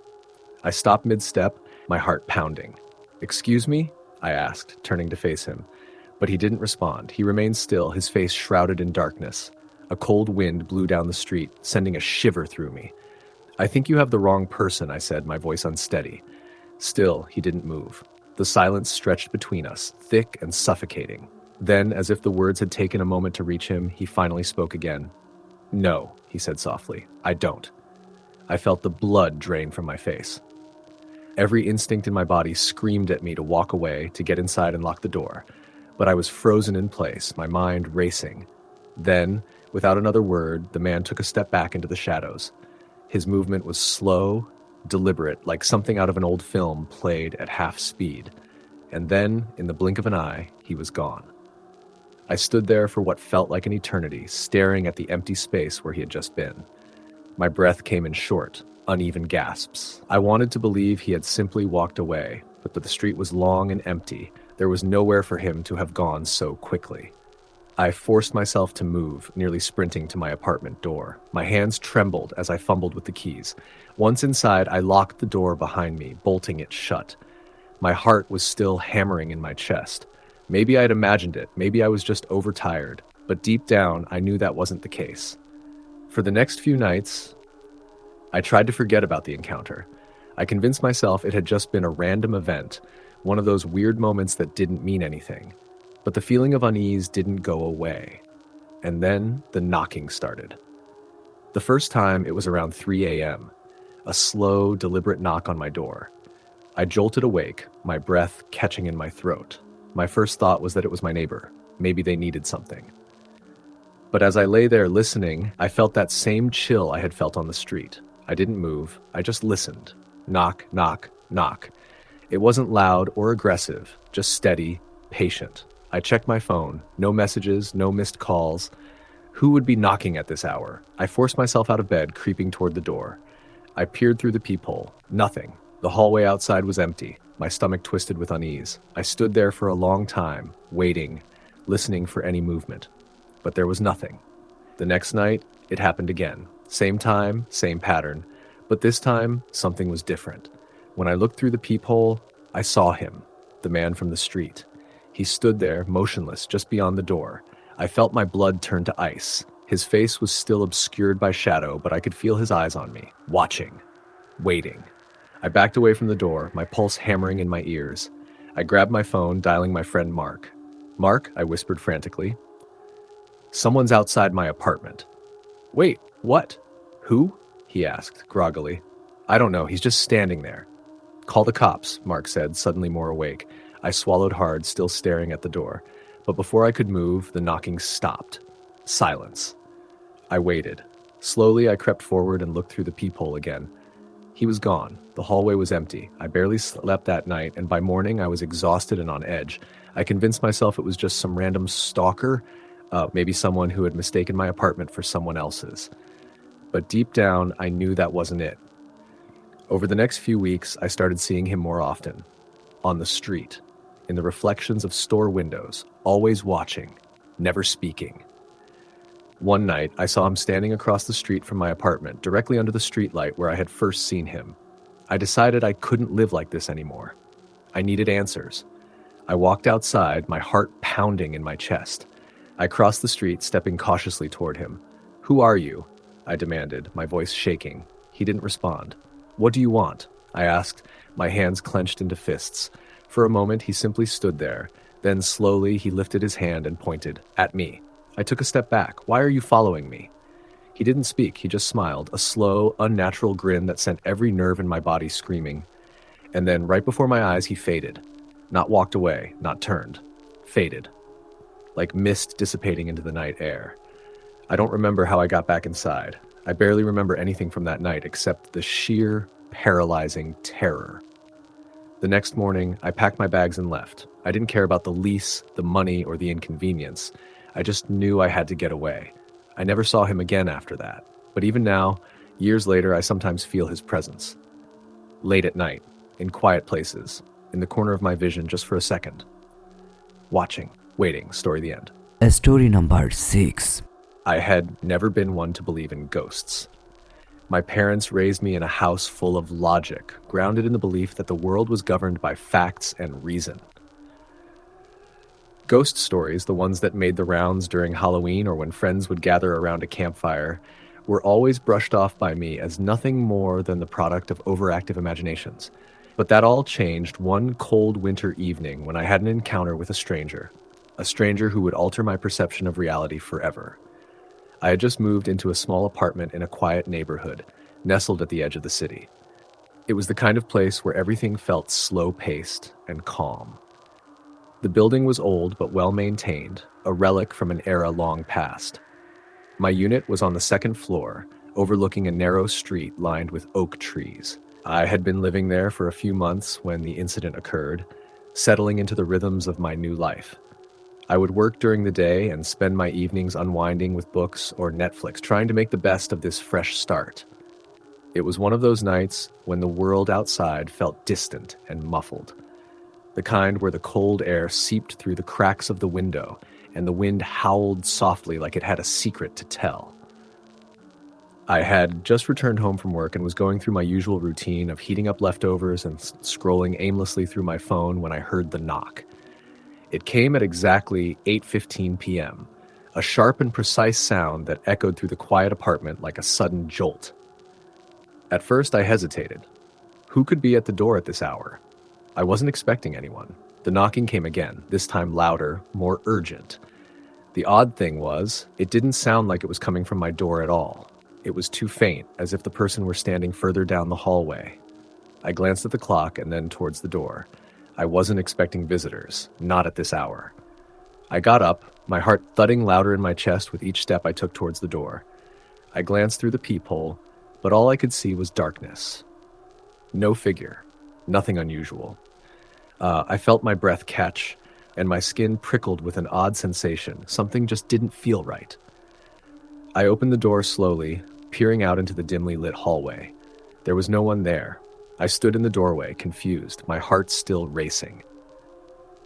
I stopped mid-step, my heart pounding. "Excuse me?" I asked, turning to face him. But he didn't respond. He remained still, his face shrouded in darkness. A cold wind blew down the street, sending a shiver through me. "I think you have the wrong person," I said, my voice unsteady. Still, he didn't move. The silence stretched between us, thick and suffocating. Then, as if the words had taken a moment to reach him, he finally spoke again. "No," he said softly, "I don't." I felt the blood drain from my face. Every instinct in my body screamed at me to walk away, to get inside and lock the door. But I was frozen in place, my mind racing. Then, without another word, the man took a step back into the shadows. His movement was slow, deliberate, like something out of an old film played at half speed. And then, in the blink of an eye, he was gone. I stood there for what felt like an eternity, staring at the empty space where he had just been. My breath came in short, uneven gasps. I wanted to believe he had simply walked away, but the street was long and empty. There was nowhere for him to have gone so quickly. I forced myself to move, nearly sprinting to my apartment door. My hands trembled as I fumbled with the keys. Once inside, I locked the door behind me, bolting it shut. My heart was still hammering in my chest. Maybe I'd imagined it, maybe I was just overtired, but deep down, I knew that wasn't the case. For the next few nights, I tried to forget about the encounter. I convinced myself it had just been a random event, one of those weird moments that didn't mean anything. But the feeling of unease didn't go away. And then the knocking started. The first time, it was around 3 a.m., a slow, deliberate knock on my door. I jolted awake, my breath catching in my throat. My first thought was that it was my neighbor. Maybe they needed something. But as I lay there listening, I felt that same chill I had felt on the street. I didn't move. I just listened. Knock, knock, knock. It wasn't loud or aggressive, just steady, patient. I checked my phone. No messages, no missed calls. Who would be knocking at this hour? I forced myself out of bed, creeping toward the door. I peered through the peephole. Nothing. The hallway outside was empty. My stomach twisted with unease. I stood there for a long time, waiting, listening for any movement. But there was nothing. The next night, it happened again. Same time, same pattern. But this time, something was different. When I looked through the peephole, I saw him, the man from the street. He stood there, motionless, just beyond the door. I felt my blood turn to ice. His face was still obscured by shadow, but I could feel his eyes on me, watching, waiting. I backed away from the door, my pulse hammering in my ears. I grabbed my phone, dialing my friend Mark. "Mark," I whispered frantically. "Someone's outside my apartment." "Wait, what? Who?" he asked, groggily. "I don't know, he's just standing there." "Call the cops," Mark said, suddenly more awake. I swallowed hard, still staring at the door. But before I could move, the knocking stopped. Silence. I waited. Slowly, I crept forward and looked through the peephole again. He was gone. The hallway was empty. I barely slept that night, and by morning I was exhausted and on edge. I convinced myself it was just some random stalker, maybe someone who had mistaken my apartment for someone else's. But deep down, I knew that wasn't it. Over the next few weeks, I started seeing him more often. On the street, in the reflections of store windows, always watching, never speaking. One night, I saw him standing across the street from my apartment, directly under the streetlight where I had first seen him. I decided I couldn't live like this anymore. I needed answers. I walked outside, my heart pounding in my chest. I crossed the street, stepping cautiously toward him. "Who are you?" I demanded, my voice shaking. He didn't respond. "What do you want?" I asked, my hands clenched into fists. For a moment, he simply stood there. Then slowly, he lifted his hand and pointed at me. I took a step back. "Why are you following me?" He didn't speak, he just smiled, a slow, unnatural grin that sent every nerve in my body screaming. And then, right before my eyes, he faded. Not walked away, not turned. Faded. Like mist dissipating into the night air. I don't remember how I got back inside. I barely remember anything from that night except the sheer, paralyzing terror. The next morning, I packed my bags and left. I didn't care about the lease, the money, or the inconvenience. I just knew I had to get away. I never saw him again after that. But even now, years later, I sometimes feel his presence. Late at night, in quiet places, in the corner of my vision just for a second. Watching, waiting, story the end. Story number 6. I had never been one to believe in ghosts. My parents raised me in a house full of logic, grounded in the belief that the world was governed by facts and reason. Ghost stories, the ones that made the rounds during Halloween or when friends would gather around a campfire, were always brushed off by me as nothing more than the product of overactive imaginations. But that all changed one cold winter evening when I had an encounter with a stranger who would alter my perception of reality forever. I had just moved into a small apartment in a quiet neighborhood, nestled at the edge of the city. It was the kind of place where everything felt slow-paced and calm. The building was old but well-maintained, a relic from an era long past. My unit was on the second floor, overlooking a narrow street lined with oak trees. I had been living there for a few months when the incident occurred, settling into the rhythms of my new life. I would work during the day and spend my evenings unwinding with books or Netflix, trying to make the best of this fresh start. It was one of those nights when the world outside felt distant and muffled. The kind where the cold air seeped through the cracks of the window and the wind howled softly like it had a secret to tell. I had just returned home from work and was going through my usual routine of heating up leftovers and scrolling aimlessly through my phone when I heard the knock. It came at exactly 8:15 p.m., a sharp and precise sound that echoed through the quiet apartment like a sudden jolt. At first, I hesitated. Who could be at the door at this hour? I wasn't expecting anyone. The knocking came again, this time louder, more urgent. The odd thing was, it didn't sound like it was coming from my door at all. It was too faint, as if the person were standing further down the hallway. I glanced at the clock and then towards the door. I wasn't expecting visitors, not at this hour. I got up, my heart thudding louder in my chest with each step I took towards the door. I glanced through the peephole, but all I could see was darkness. No figure, nothing unusual. I felt my breath catch, and my skin prickled with an odd sensation. Something just didn't feel right. I opened the door slowly, peering out into the dimly lit hallway. There was no one there. I stood in the doorway, confused, my heart still racing.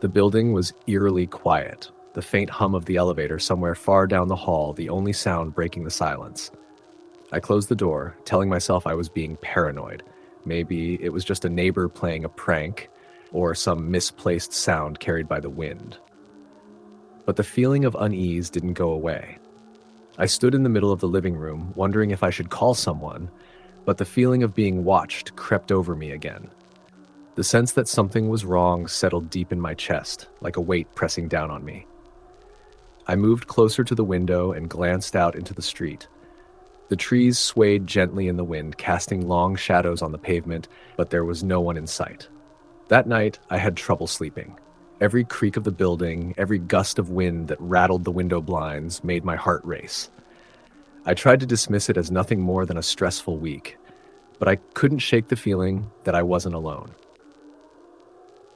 The building was eerily quiet, the faint hum of the elevator somewhere far down the hall, the only sound breaking the silence. I closed the door, telling myself I was being paranoid. Maybe it was just a neighbor playing a prank, or some misplaced sound carried by the wind. But the feeling of unease didn't go away. I stood in the middle of the living room, wondering if I should call someone, but the feeling of being watched crept over me again. The sense that something was wrong settled deep in my chest, like a weight pressing down on me. I moved closer to the window and glanced out into the street. The trees swayed gently in the wind, casting long shadows on the pavement, but there was no one in sight. That night, I had trouble sleeping. Every creak of the building, every gust of wind that rattled the window blinds made my heart race. I tried to dismiss it as nothing more than a stressful week, but I couldn't shake the feeling that I wasn't alone.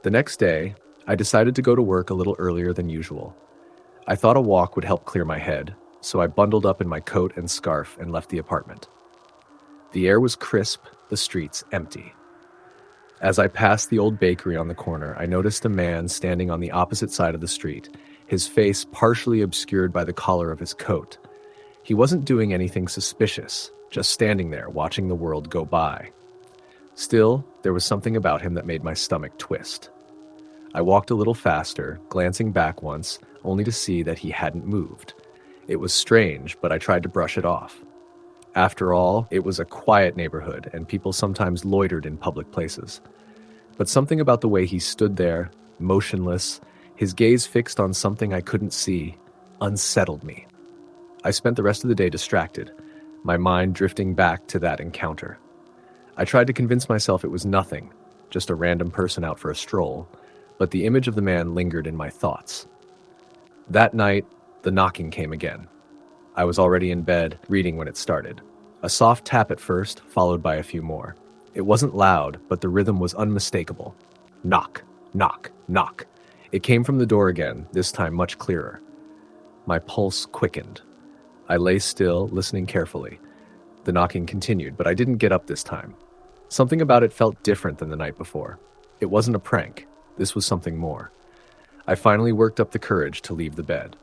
The next day, I decided to go to work a little earlier than usual. I thought a walk would help clear my head, so I bundled up in my coat and scarf and left the apartment. The air was crisp, the streets empty. As I passed the old bakery on the corner, I noticed a man standing on the opposite side of the street, his face partially obscured by the collar of his coat. He wasn't doing anything suspicious, just standing there watching the world go by. Still, there was something about him that made my stomach twist. I walked a little faster, glancing back once, only to see that he hadn't moved. It was strange, but I tried to brush it off. After all, it was a quiet neighborhood, and people sometimes loitered in public places. But something about the way he stood there, motionless, his gaze fixed on something I couldn't see, unsettled me. I spent the rest of the day distracted, my mind drifting back to that encounter. I tried to convince myself it was nothing, just a random person out for a stroll, but the image of the man lingered in my thoughts. That night, the knocking came again. I was already in bed, reading when it started. A soft tap at first, followed by a few more. It wasn't loud, but the rhythm was unmistakable. Knock, knock, knock. It came from the door again, this time much clearer. My pulse quickened. I lay still, listening carefully. The knocking continued, but I didn't get up this time. Something about it felt different than the night before. It wasn't a prank. This was something more. I finally worked up the courage to leave the bed.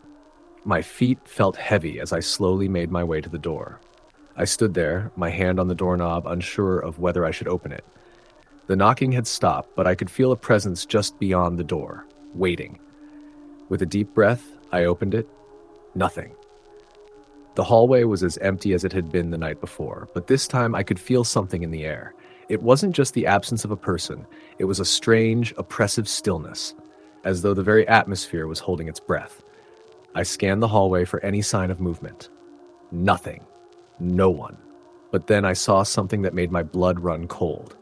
My feet felt heavy as I slowly made my way to the door. I stood there, my hand on the doorknob, unsure of whether I should open it. The knocking had stopped, but I could feel a presence just beyond the door, waiting. With a deep breath, I opened it. Nothing. The hallway was as empty as it had been the night before, but this time I could feel something in the air. It wasn't just the absence of a person, it was a strange, oppressive stillness, as though the very atmosphere was holding its breath. I scanned the hallway for any sign of movement. Nothing. No one. But then I saw something that made my blood run cold.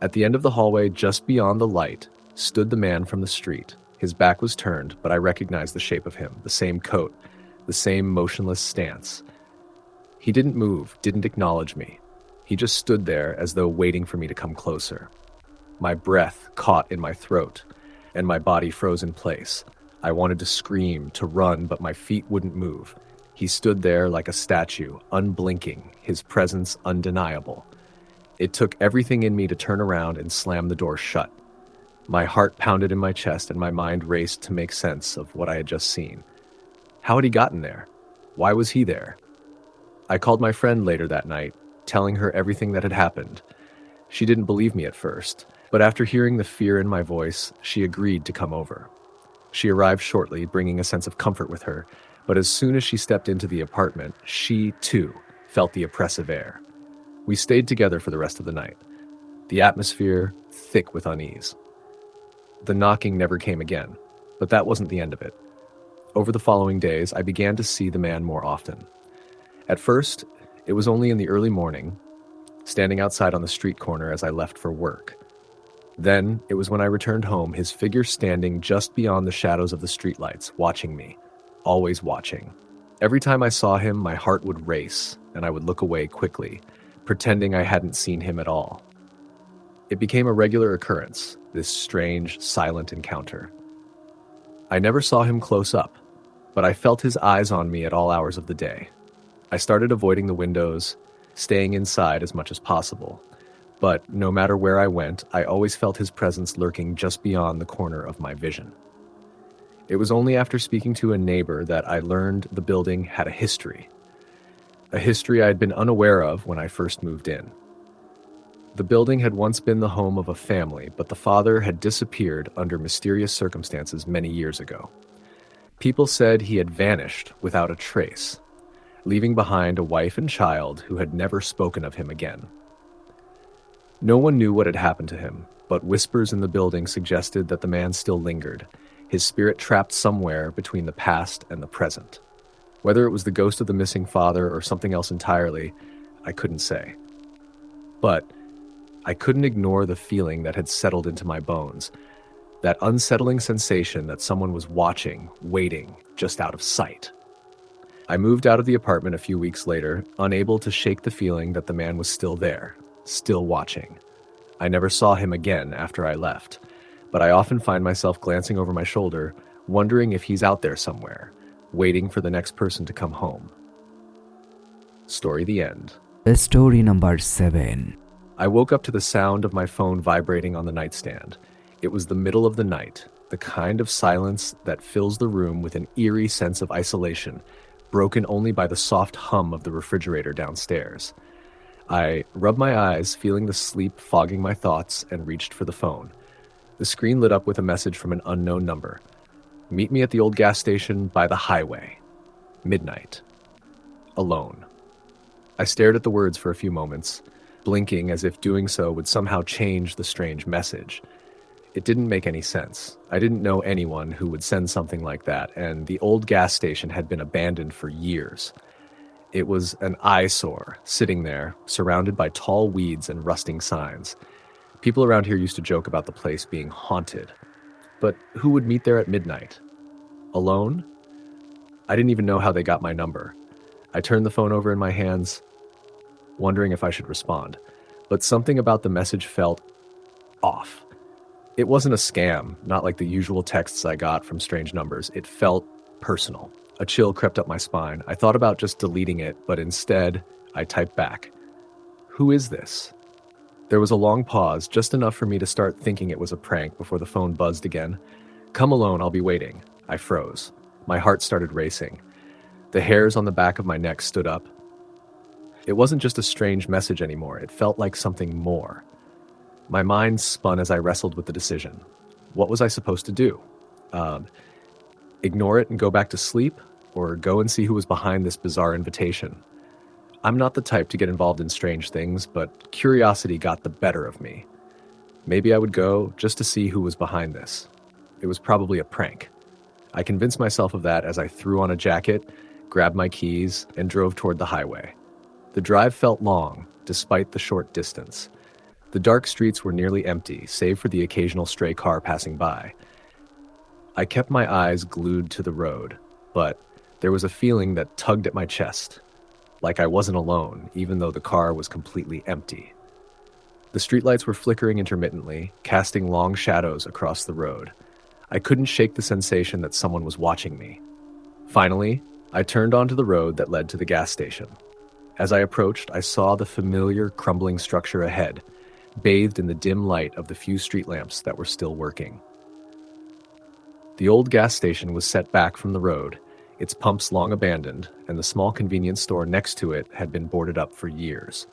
At the end of the hallway, just beyond the light, stood the man from the street. His back was turned, but I recognized the shape of him, the same coat, the same motionless stance. He didn't move, didn't acknowledge me. He just stood there as though waiting for me to come closer. My breath caught in my throat, and my body froze in place. I wanted to scream, to run, but my feet wouldn't move. He stood there like a statue, unblinking, his presence undeniable. It took everything in me to turn around and slam the door shut. My heart pounded in my chest and my mind raced to make sense of what I had just seen. How had he gotten there? Why was he there? I called my friend later that night, telling her everything that had happened. She didn't believe me at first, but after hearing the fear in my voice, she agreed to come over. She arrived shortly, bringing a sense of comfort with her, but as soon as she stepped into the apartment, she, too, felt the oppressive air. We stayed together for the rest of the night, the atmosphere thick with unease. The knocking never came again, but that wasn't the end of it. Over the following days, I began to see the man more often. At first, it was only in the early morning, standing outside on the street corner as I left for work. Then, it was when I returned home, his figure standing just beyond the shadows of the streetlights, watching me, always watching. Every time I saw him, my heart would race, and I would look away quickly, pretending I hadn't seen him at all. It became a regular occurrence, this strange, silent encounter. I never saw him close up, but I felt his eyes on me at all hours of the day. I started avoiding the windows, staying inside as much as possible. But no matter where I went, I always felt his presence lurking just beyond the corner of my vision. It was only after speaking to a neighbor that I learned the building had a history I had been unaware of when I first moved in. The building had once been the home of a family, but the father had disappeared under mysterious circumstances many years ago. People said he had vanished without a trace, leaving behind a wife and child who had never spoken of him again. No one knew what had happened to him, but whispers in the building suggested that the man still lingered, his spirit trapped somewhere between the past and the present. Whether it was the ghost of the missing father or something else entirely, I couldn't say. But I couldn't ignore the feeling that had settled into my bones, that unsettling sensation that someone was watching, waiting, just out of sight. I moved out of the apartment a few weeks later, unable to shake the feeling that the man was still there, still watching. I never saw him again after I left, but I often find myself glancing over my shoulder, wondering if he's out there somewhere, waiting for the next person to come home. Story the end. Story number 7. I woke up to the sound of my phone vibrating on the nightstand. It was the middle of the night, the kind of silence that fills the room with an eerie sense of isolation, broken only by the soft hum of the refrigerator downstairs. I rubbed my eyes, feeling the sleep fogging my thoughts, and reached for the phone. The screen lit up with a message from an unknown number. Meet me at the old gas station by the highway. Midnight. Alone. I stared at the words for a few moments, blinking as if doing so would somehow change the strange message. It didn't make any sense. I didn't know anyone who would send something like that, and the old gas station had been abandoned for years. It was an eyesore, sitting there, surrounded by tall weeds and rusting signs. People around here used to joke about the place being haunted. But who would meet there at midnight? Alone? I didn't even know how they got my number. I turned the phone over in my hands, wondering if I should respond. But something about the message felt off. It wasn't a scam, not like the usual texts I got from strange numbers. It felt personal. A chill crept up my spine. I thought about just deleting it, but instead, I typed back. Who is this? There was a long pause, just enough for me to start thinking it was a prank before the phone buzzed again. Come alone, I'll be waiting. I froze. My heart started racing. The hairs on the back of my neck stood up. It wasn't just a strange message anymore. It felt like something more. My mind spun as I wrestled with the decision. What was I supposed to do? Ignore it and go back to sleep? Or go and see who was behind this bizarre invitation? I'm not the type to get involved in strange things, but curiosity got the better of me. Maybe I would go just to see who was behind this. It was probably a prank. I convinced myself of that as I threw on a jacket, grabbed my keys, and drove toward the highway. The drive felt long, despite the short distance. The dark streets were nearly empty, save for the occasional stray car passing by. I kept my eyes glued to the road, but there was a feeling that tugged at my chest, like I wasn't alone, even though the car was completely empty. The streetlights were flickering intermittently, casting long shadows across the road. I couldn't shake the sensation that someone was watching me. Finally, I turned onto the road that led to the gas station. As I approached, I saw the familiar crumbling structure ahead, bathed in the dim light of the few street lamps that were still working. The old gas station was set back from the road, its pumps long abandoned, and the small convenience store next to it had been boarded up for years.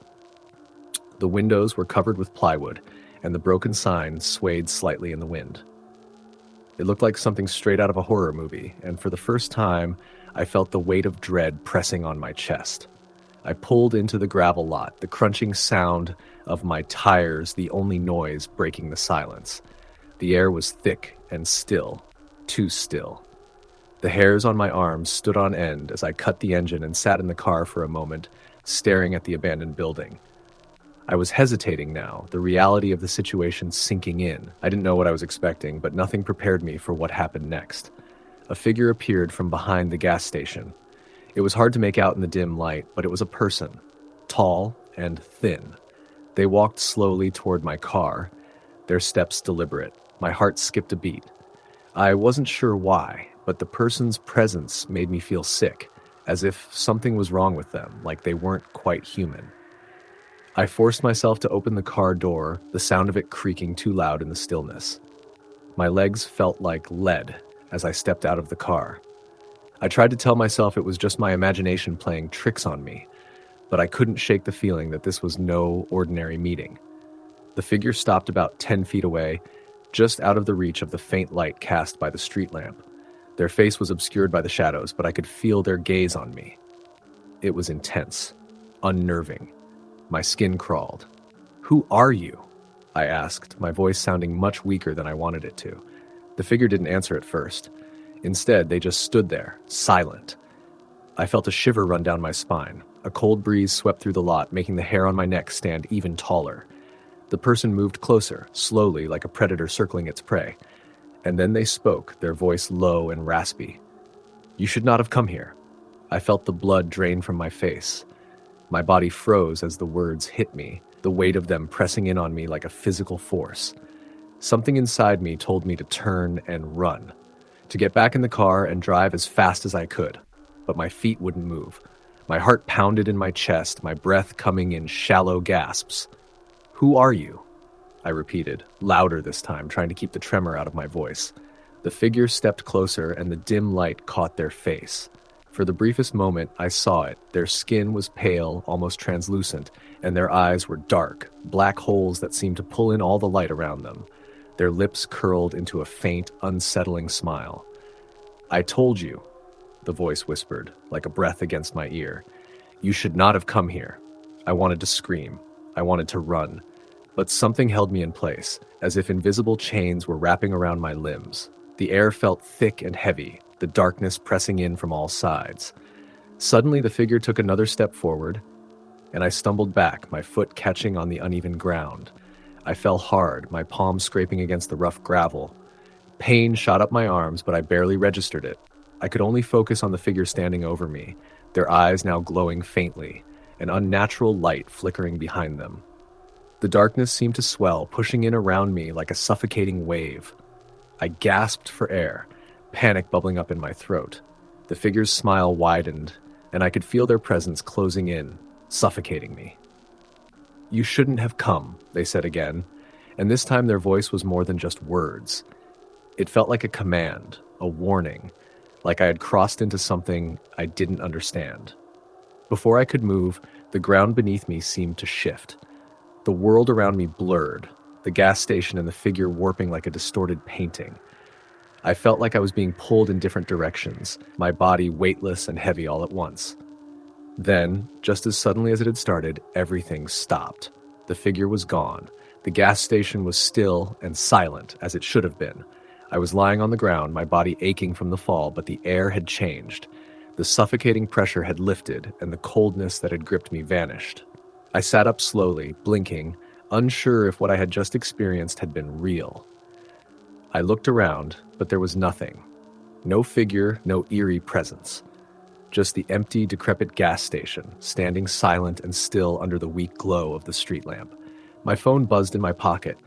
The windows were covered with plywood, and the broken sign swayed slightly in the wind. It looked like something straight out of a horror movie, and for the first time, I felt the weight of dread pressing on my chest. I pulled into the gravel lot, the crunching sound of my tires the only noise breaking the silence. The air was thick and still, too still. The hairs on my arms stood on end as I cut the engine and sat in the car for a moment, staring at the abandoned building. I was hesitating now, the reality of the situation sinking in. I didn't know what I was expecting, but nothing prepared me for what happened next. A figure appeared from behind the gas station. It was hard to make out in the dim light, but it was a person, tall and thin. They walked slowly toward my car, their steps deliberate. My heart skipped a beat. I wasn't sure why, but the person's presence made me feel sick, as if something was wrong with them, like they weren't quite human. I forced myself to open the car door, the sound of it creaking too loud in the stillness. My legs felt like lead as I stepped out of the car. I tried to tell myself it was just my imagination playing tricks on me, but I couldn't shake the feeling that this was no ordinary meeting. The figure stopped about 10 feet away, just out of the reach of the faint light cast by the street lamp. Their face was obscured by the shadows, but I could feel their gaze on me. It was intense, unnerving. My skin crawled. "Who are you?" I asked, my voice sounding much weaker than I wanted it to. The figure didn't answer at first. Instead, they just stood there, silent. I felt a shiver run down my spine. A cold breeze swept through the lot, making the hair on my neck stand even taller. The person moved closer, slowly, like a predator circling its prey. And then they spoke, their voice low and raspy. "You should not have come here." I felt the blood drain from my face. My body froze as the words hit me, the weight of them pressing in on me like a physical force. Something inside me told me to turn and run, to get back in the car and drive as fast as I could. But my feet wouldn't move. My heart pounded in my chest, my breath coming in shallow gasps. "Who are you?" I repeated, louder this time, trying to keep the tremor out of my voice. The figure stepped closer, and the dim light caught their face. For the briefest moment, I saw it. Their skin was pale, almost translucent, and their eyes were dark, black holes that seemed to pull in all the light around them. Their lips curled into a faint, unsettling smile. "I told you," the voice whispered, like a breath against my ear. "You should not have come here." I wanted to scream. I wanted to run. But something held me in place, as if invisible chains were wrapping around my limbs. The air felt thick and heavy, the darkness pressing in from all sides. Suddenly, the figure took another step forward, and I stumbled back, my foot catching on the uneven ground. I fell hard, my palms scraping against the rough gravel. Pain shot up my arms, but I barely registered it. I could only focus on the figure standing over me, their eyes now glowing faintly, an unnatural light flickering behind them. The darkness seemed to swell, pushing in around me like a suffocating wave. I gasped for air, panic bubbling up in my throat. The figure's smile widened, and I could feel their presence closing in, suffocating me. "You shouldn't have come," they said again, and this time their voice was more than just words. It felt like a command, a warning, like I had crossed into something I didn't understand. Before I could move, the ground beneath me seemed to shift. The world around me blurred, the gas station and the figure warping like a distorted painting. I felt like I was being pulled in different directions, my body weightless and heavy all at once. Then, just as suddenly as it had started, everything stopped. The figure was gone. The gas station was still and silent, as it should have been. I was lying on the ground, my body aching from the fall, but the air had changed. The suffocating pressure had lifted, and the coldness that had gripped me vanished. I sat up slowly, blinking, unsure if what I had just experienced had been real. I looked around, but there was nothing. No figure, no eerie presence. Just the empty, decrepit gas station, standing silent and still under the weak glow of the street lamp. My phone buzzed in my pocket.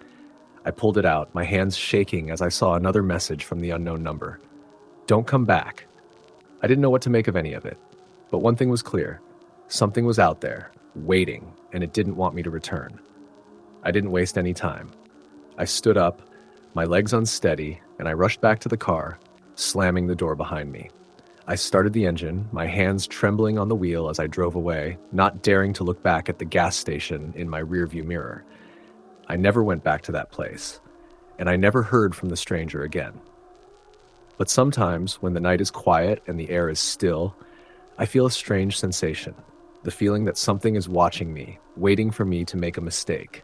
I pulled it out, my hands shaking as I saw another message from the unknown number. "Don't come back." I didn't know what to make of any of it, but one thing was clear. Something was out there, waiting, and it didn't want me to return. I didn't waste any time. I stood up, my legs unsteady, and I rushed back to the car, slamming the door behind me. I started the engine, my hands trembling on the wheel as I drove away, not daring to look back at the gas station in my rearview mirror. I never went back to that place, and I never heard from the stranger again. But sometimes, when the night is quiet and the air is still, I feel a strange sensation, the feeling that something is watching me, waiting for me to make a mistake.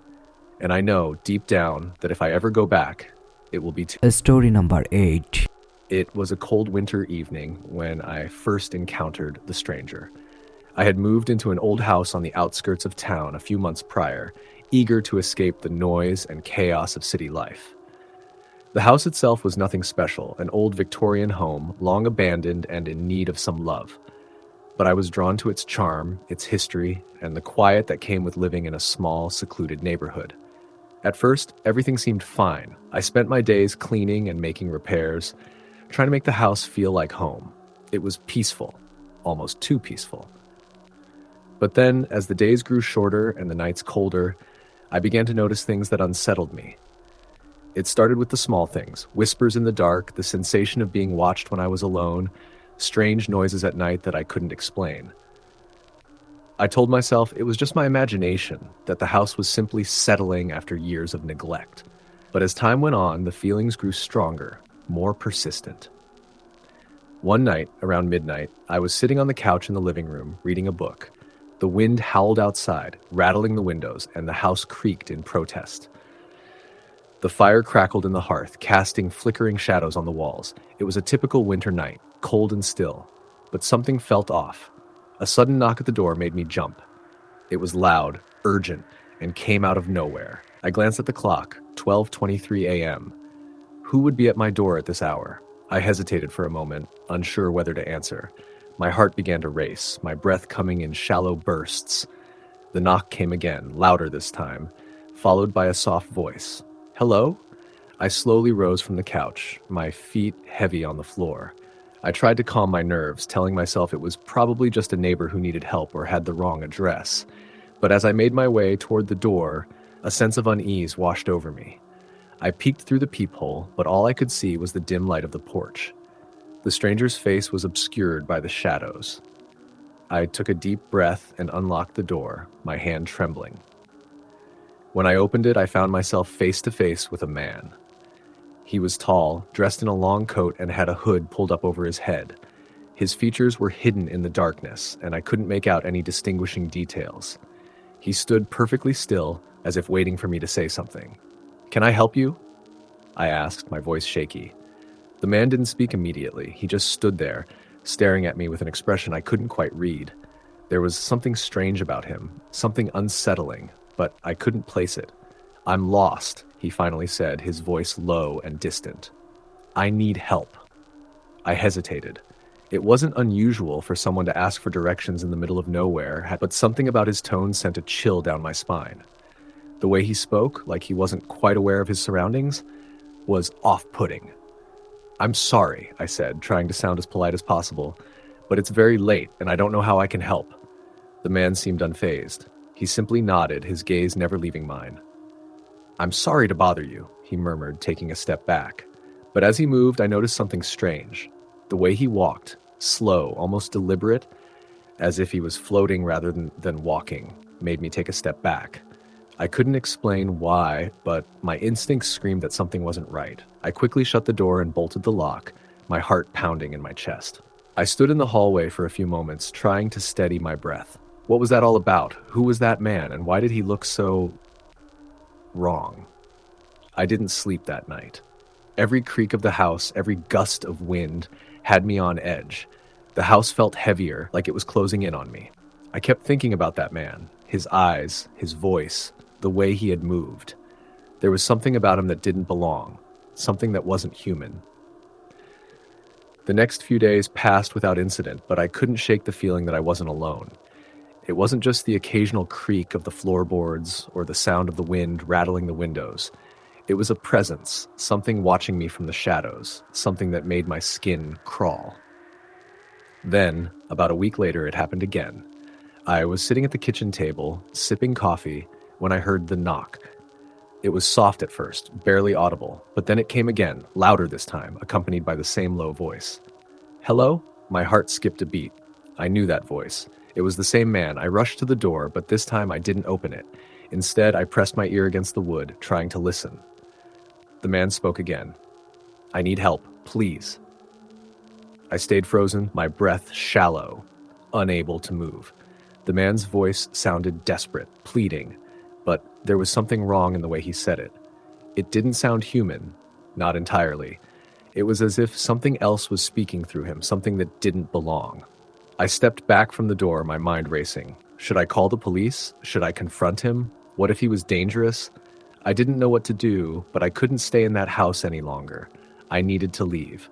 And I know, deep down, that if I ever go back, it will be too. Story number 8. It was a cold winter evening when I first encountered the stranger. I had moved into an old house on the outskirts of town a few months prior, eager to escape the noise and chaos of city life. The house itself was nothing special, an old Victorian home, long abandoned and in need of some love. But I was drawn to its charm, its history, and the quiet that came with living in a small, secluded neighborhood. At first, everything seemed fine. I spent my days cleaning and making repairs, trying to make the house feel like home. It was peaceful, almost too peaceful. But then, as the days grew shorter and the nights colder, I began to notice things that unsettled me. It started with the small things, whispers in the dark, the sensation of being watched when I was alone, strange noises at night that I couldn't explain. I told myself it was just my imagination, that the house was simply settling after years of neglect. But as time went on, the feelings grew stronger, more persistent. One night, around midnight, I was sitting on the couch in the living room, reading a book. The wind howled outside, rattling the windows, and the house creaked in protest. The fire crackled in the hearth, casting flickering shadows on the walls. It was a typical winter night, cold and still, but something felt off. A sudden knock at the door made me jump. It was loud, urgent, and came out of nowhere. I glanced at the clock, 12:23 a.m. Who would be at my door at this hour? I hesitated for a moment, unsure whether to answer. My heart began to race, my breath coming in shallow bursts. The knock came again, louder this time, followed by a soft voice. "Hello?" I slowly rose from the couch, my feet heavy on the floor. I tried to calm my nerves, telling myself it was probably just a neighbor who needed help or had the wrong address. But as I made my way toward the door, a sense of unease washed over me. I peeked through the peephole, but all I could see was the dim light of the porch. The stranger's face was obscured by the shadows. I took a deep breath and unlocked the door, my hand trembling. When I opened it, I found myself face to face with a man. He was tall, dressed in a long coat, and had a hood pulled up over his head. His features were hidden in the darkness, and I couldn't make out any distinguishing details. He stood perfectly still, as if waiting for me to say something. "Can I help you?" I asked, my voice shaky. The man didn't speak immediately. He just stood there, staring at me with an expression I couldn't quite read. There was something strange about him, something unsettling, but I couldn't place it. "I'm lost," he finally said, his voice low and distant. "I need help." I hesitated. It wasn't unusual for someone to ask for directions in the middle of nowhere, but something about his tone sent a chill down my spine. The way he spoke, like he wasn't quite aware of his surroundings, was off-putting. "I'm sorry," I said, trying to sound as polite as possible, "but it's very late and I don't know how I can help." The man seemed unfazed. He simply nodded, his gaze never leaving mine. "I'm sorry to bother you," he murmured, taking a step back. But as he moved, I noticed something strange. The way he walked, slow, almost deliberate, as if he was floating rather than walking, made me take a step back. I couldn't explain why, but my instincts screamed that something wasn't right. I quickly shut the door and bolted the lock, my heart pounding in my chest. I stood in the hallway for a few moments, trying to steady my breath. What was that all about? Who was that man, and why did he look so wrong? I didn't sleep that night. Every creak of the house, every gust of wind, had me on edge. The house felt heavier, like it was closing in on me. I kept thinking about that man, his eyes, his voice, the way he had moved. There was something about him that didn't belong, something that wasn't human. The next few days passed without incident, but I couldn't shake the feeling that I wasn't alone. It wasn't just the occasional creak of the floorboards or the sound of the wind rattling the windows. It was a presence, something watching me from the shadows, something that made my skin crawl. Then, about a week later, it happened again. I was sitting at the kitchen table, sipping coffee, when I heard the knock. It was soft at first, barely audible, but then it came again, louder this time, accompanied by the same low voice. "Hello?" My heart skipped a beat. I knew that voice. It was the same man. I rushed to the door, but this time I didn't open it. Instead, I pressed my ear against the wood, trying to listen. The man spoke again. "I need help, please." I stayed frozen, my breath shallow, unable to move. The man's voice sounded desperate, pleading, but there was something wrong in the way he said it. It didn't sound human, not entirely. It was as if something else was speaking through him, something that didn't belong. I stepped back from the door, my mind racing. Should I call the police? Should I confront him? What if he was dangerous? I didn't know what to do, but I couldn't stay in that house any longer. I needed to leave.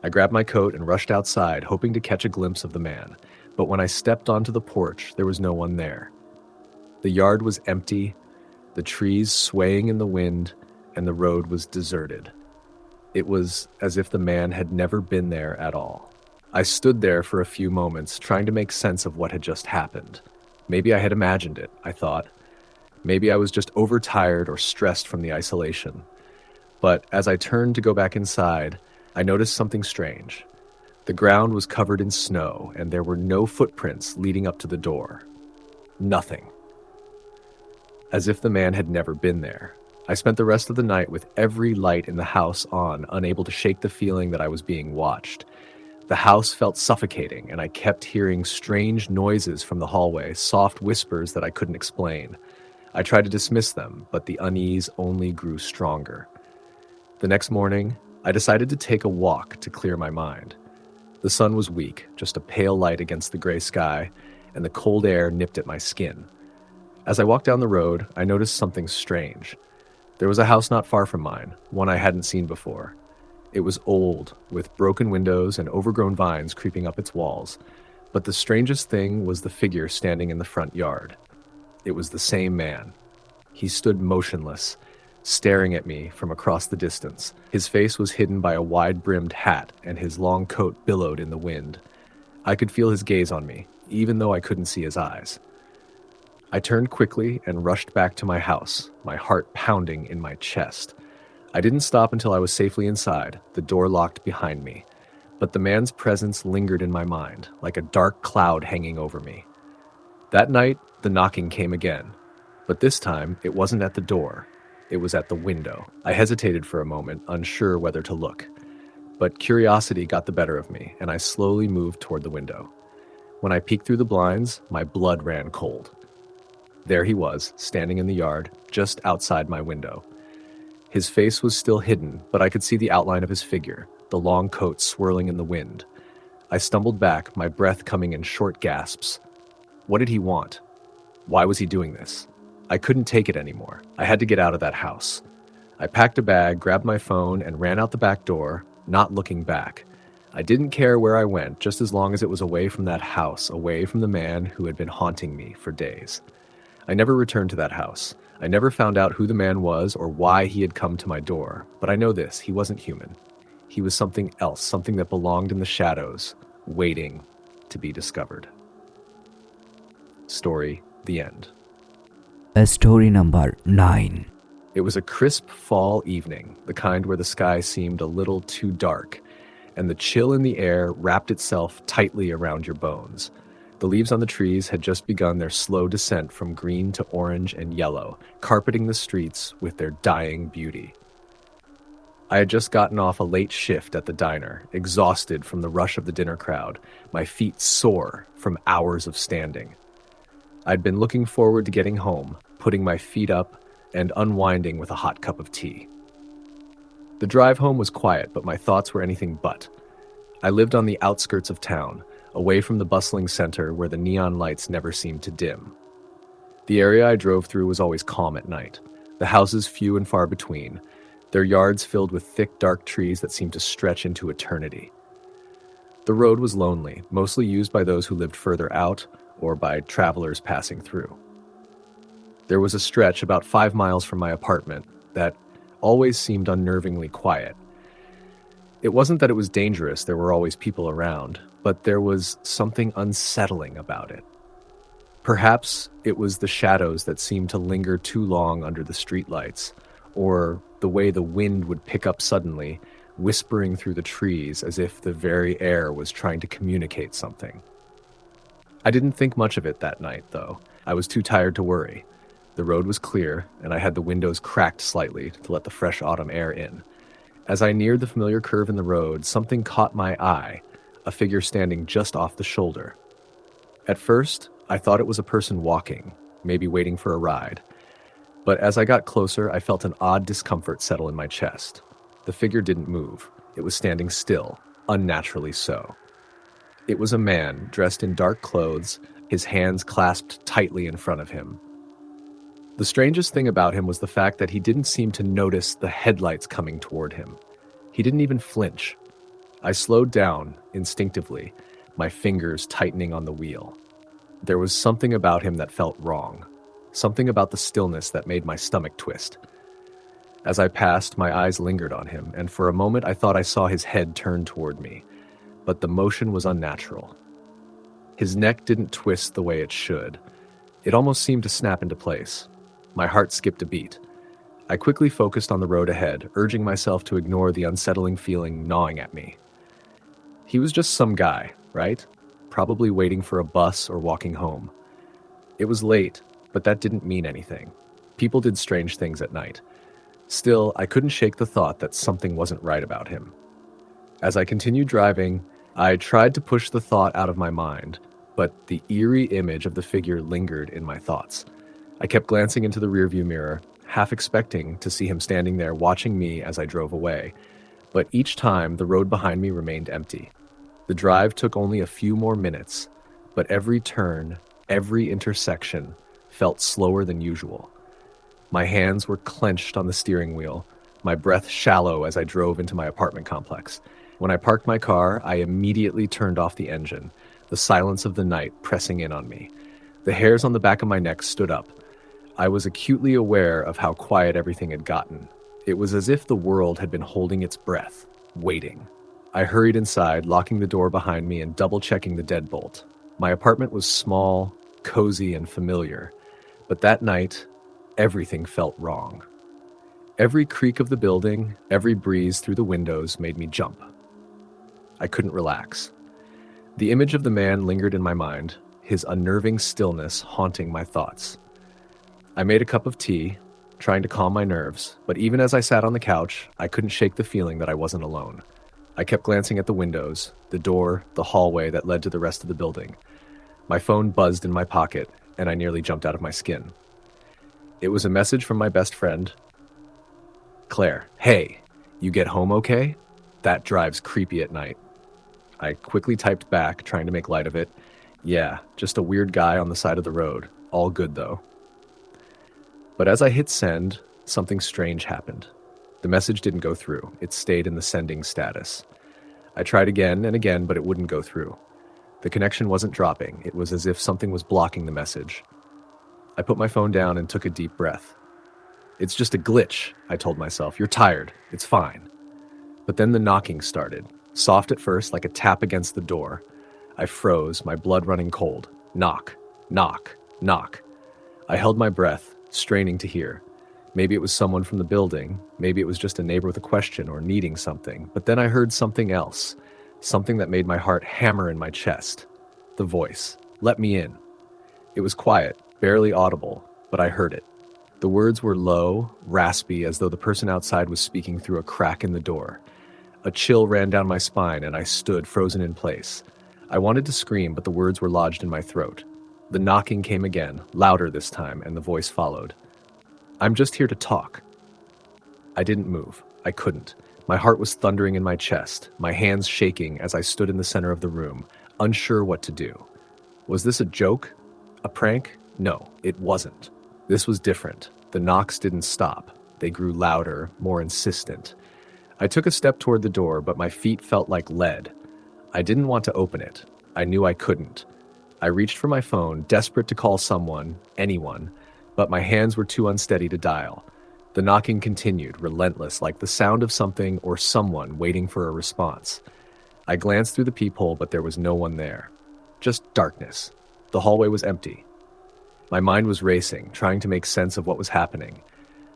I grabbed my coat and rushed outside, hoping to catch a glimpse of the man. But when I stepped onto the porch, there was no one there. The yard was empty, the trees swaying in the wind, and the road was deserted. It was as if the man had never been there at all. I stood there for a few moments, trying to make sense of what had just happened. Maybe I had imagined it, I thought. Maybe I was just overtired or stressed from the isolation. But as I turned to go back inside, I noticed something strange. The ground was covered in snow, and there were no footprints leading up to the door. Nothing. As if the man had never been there. I spent the rest of the night with every light in the house on, unable to shake the feeling that I was being watched. The house felt suffocating, and I kept hearing strange noises from the hallway, soft whispers that I couldn't explain. I tried to dismiss them, but the unease only grew stronger. The next morning, I decided to take a walk to clear my mind. The sun was weak, just a pale light against the gray sky, and the cold air nipped at my skin. As I walked down the road, I noticed something strange. There was a house not far from mine, one I hadn't seen before. It was old, with broken windows and overgrown vines creeping up its walls, but the strangest thing was the figure standing in the front yard. It was the same man. He stood motionless, staring at me from across the distance. His face was hidden by a wide-brimmed hat, and his long coat billowed in the wind. I could feel his gaze on me, even though I couldn't see his eyes. I turned quickly and rushed back to my house, my heart pounding in my chest. I didn't stop until I was safely inside, the door locked behind me. But the man's presence lingered in my mind, like a dark cloud hanging over me. That night, the knocking came again. But this time, it wasn't at the door. It was at the window. I hesitated for a moment, unsure whether to look. But curiosity got the better of me, and I slowly moved toward the window. When I peeked through the blinds, my blood ran cold. There he was, standing in the yard, just outside my window. His face was still hidden, but I could see the outline of his figure, the long coat swirling in the wind. I stumbled back, my breath coming in short gasps. What did he want? Why was he doing this? I couldn't take it anymore. I had to get out of that house. I packed a bag, grabbed my phone, and ran out the back door, not looking back. I didn't care where I went, just as long as it was away from that house, away from the man who had been haunting me for days. I never returned to that house. I never found out who the man was or why he had come to my door. But I know this, he wasn't human. He was something else, something that belonged in the shadows, waiting to be discovered. Story, the end. Story number 9. It was a crisp fall evening, the kind where the sky seemed a little too dark, and the chill in the air wrapped itself tightly around your bones. The leaves on the trees had just begun their slow descent from green to orange and yellow, carpeting the streets with their dying beauty. I had just gotten off a late shift at the diner, exhausted from the rush of the dinner crowd, my feet sore from hours of standing. I'd been looking forward to getting home, putting my feet up, and unwinding with a hot cup of tea. The drive home was quiet, but my thoughts were anything but. I lived on the outskirts of town, away from the bustling center where the neon lights never seemed to dim. The area I drove through was always calm at night, the houses few and far between, their yards filled with thick, dark trees that seemed to stretch into eternity. The road was lonely, mostly used by those who lived further out or by travelers passing through. There was a stretch about 5 miles from my apartment that always seemed unnervingly quiet. It wasn't that it was dangerous, there were always people around, but there was something unsettling about it. Perhaps it was the shadows that seemed to linger too long under the streetlights, or the way the wind would pick up suddenly, whispering through the trees as if the very air was trying to communicate something. I didn't think much of it that night, though. I was too tired to worry. The road was clear, and I had the windows cracked slightly to let the fresh autumn air in. As I neared the familiar curve in the road, something caught my eye, a figure standing just off the shoulder. At first, I thought it was a person walking, maybe waiting for a ride. But as I got closer, I felt an odd discomfort settle in my chest. The figure didn't move. It was standing still, unnaturally so. It was a man, dressed in dark clothes, his hands clasped tightly in front of him. The strangest thing about him was the fact that he didn't seem to notice the headlights coming toward him. He didn't even flinch. I slowed down, instinctively, my fingers tightening on the wheel. There was something about him that felt wrong, something about the stillness that made my stomach twist. As I passed, my eyes lingered on him, and for a moment I thought I saw his head turn toward me. But the motion was unnatural. His neck didn't twist the way it should. It almost seemed to snap into place. My heart skipped a beat. I quickly focused on the road ahead, urging myself to ignore the unsettling feeling gnawing at me. He was just some guy, right? Probably waiting for a bus or walking home. It was late, but that didn't mean anything. People did strange things at night. Still, I couldn't shake the thought that something wasn't right about him. As I continued driving, I tried to push the thought out of my mind, but the eerie image of the figure lingered in my thoughts. I kept glancing into the rearview mirror, half expecting to see him standing there watching me as I drove away. But each time, the road behind me remained empty. The drive took only a few more minutes, but every turn, every intersection, felt slower than usual. My hands were clenched on the steering wheel, my breath shallow as I drove into my apartment complex. When I parked my car, I immediately turned off the engine, the silence of the night pressing in on me. The hairs on the back of my neck stood up, I was acutely aware of how quiet everything had gotten. It was as if the world had been holding its breath, waiting. I hurried inside, locking the door behind me and double-checking the deadbolt. My apartment was small, cozy, and familiar, but that night, everything felt wrong. Every creak of the building, every breeze through the windows made me jump. I couldn't relax. The image of the man lingered in my mind, his unnerving stillness haunting my thoughts. I made a cup of tea, trying to calm my nerves, but even as I sat on the couch, I couldn't shake the feeling that I wasn't alone. I kept glancing at the windows, the door, the hallway that led to the rest of the building. My phone buzzed in my pocket, and I nearly jumped out of my skin. It was a message from my best friend, Claire. "Hey, you get home okay? That drive's creepy at night." I quickly typed back, trying to make light of it. "Yeah, just a weird guy on the side of the road. All good, though." But as I hit send, something strange happened. The message didn't go through. It stayed in the sending status. I tried again and again, but it wouldn't go through. The connection wasn't dropping. It was as if something was blocking the message. I put my phone down and took a deep breath. "It's just a glitch," I told myself. "You're tired. It's fine." But then the knocking started. Soft at first, like a tap against the door. I froze, my blood running cold. Knock, knock, knock. I held my breath, straining to hear. Maybe it was someone from the building. Maybe it was just a neighbor with a question or needing something. But then I heard something else. Something that made my heart hammer in my chest. The voice. "Let me in." It was quiet, barely audible, but I heard it. The words were low, raspy, as though the person outside was speaking through a crack in the door. A chill ran down my spine, and I stood frozen in place. I wanted to scream, but the words were lodged in my throat. The knocking came again, louder this time, and the voice followed. "I'm just here to talk." I didn't move. I couldn't. My heart was thundering in my chest, my hands shaking as I stood in the center of the room, unsure what to do. Was this a joke? A prank? No, it wasn't. This was different. The knocks didn't stop. They grew louder, more insistent. I took a step toward the door, but my feet felt like lead. I didn't want to open it. I knew I couldn't. I reached for my phone, desperate to call someone, anyone, but my hands were too unsteady to dial. The knocking continued, relentless, like the sound of something or someone waiting for a response. I glanced through the peephole, but there was no one there. Just darkness. The hallway was empty. My mind was racing, trying to make sense of what was happening.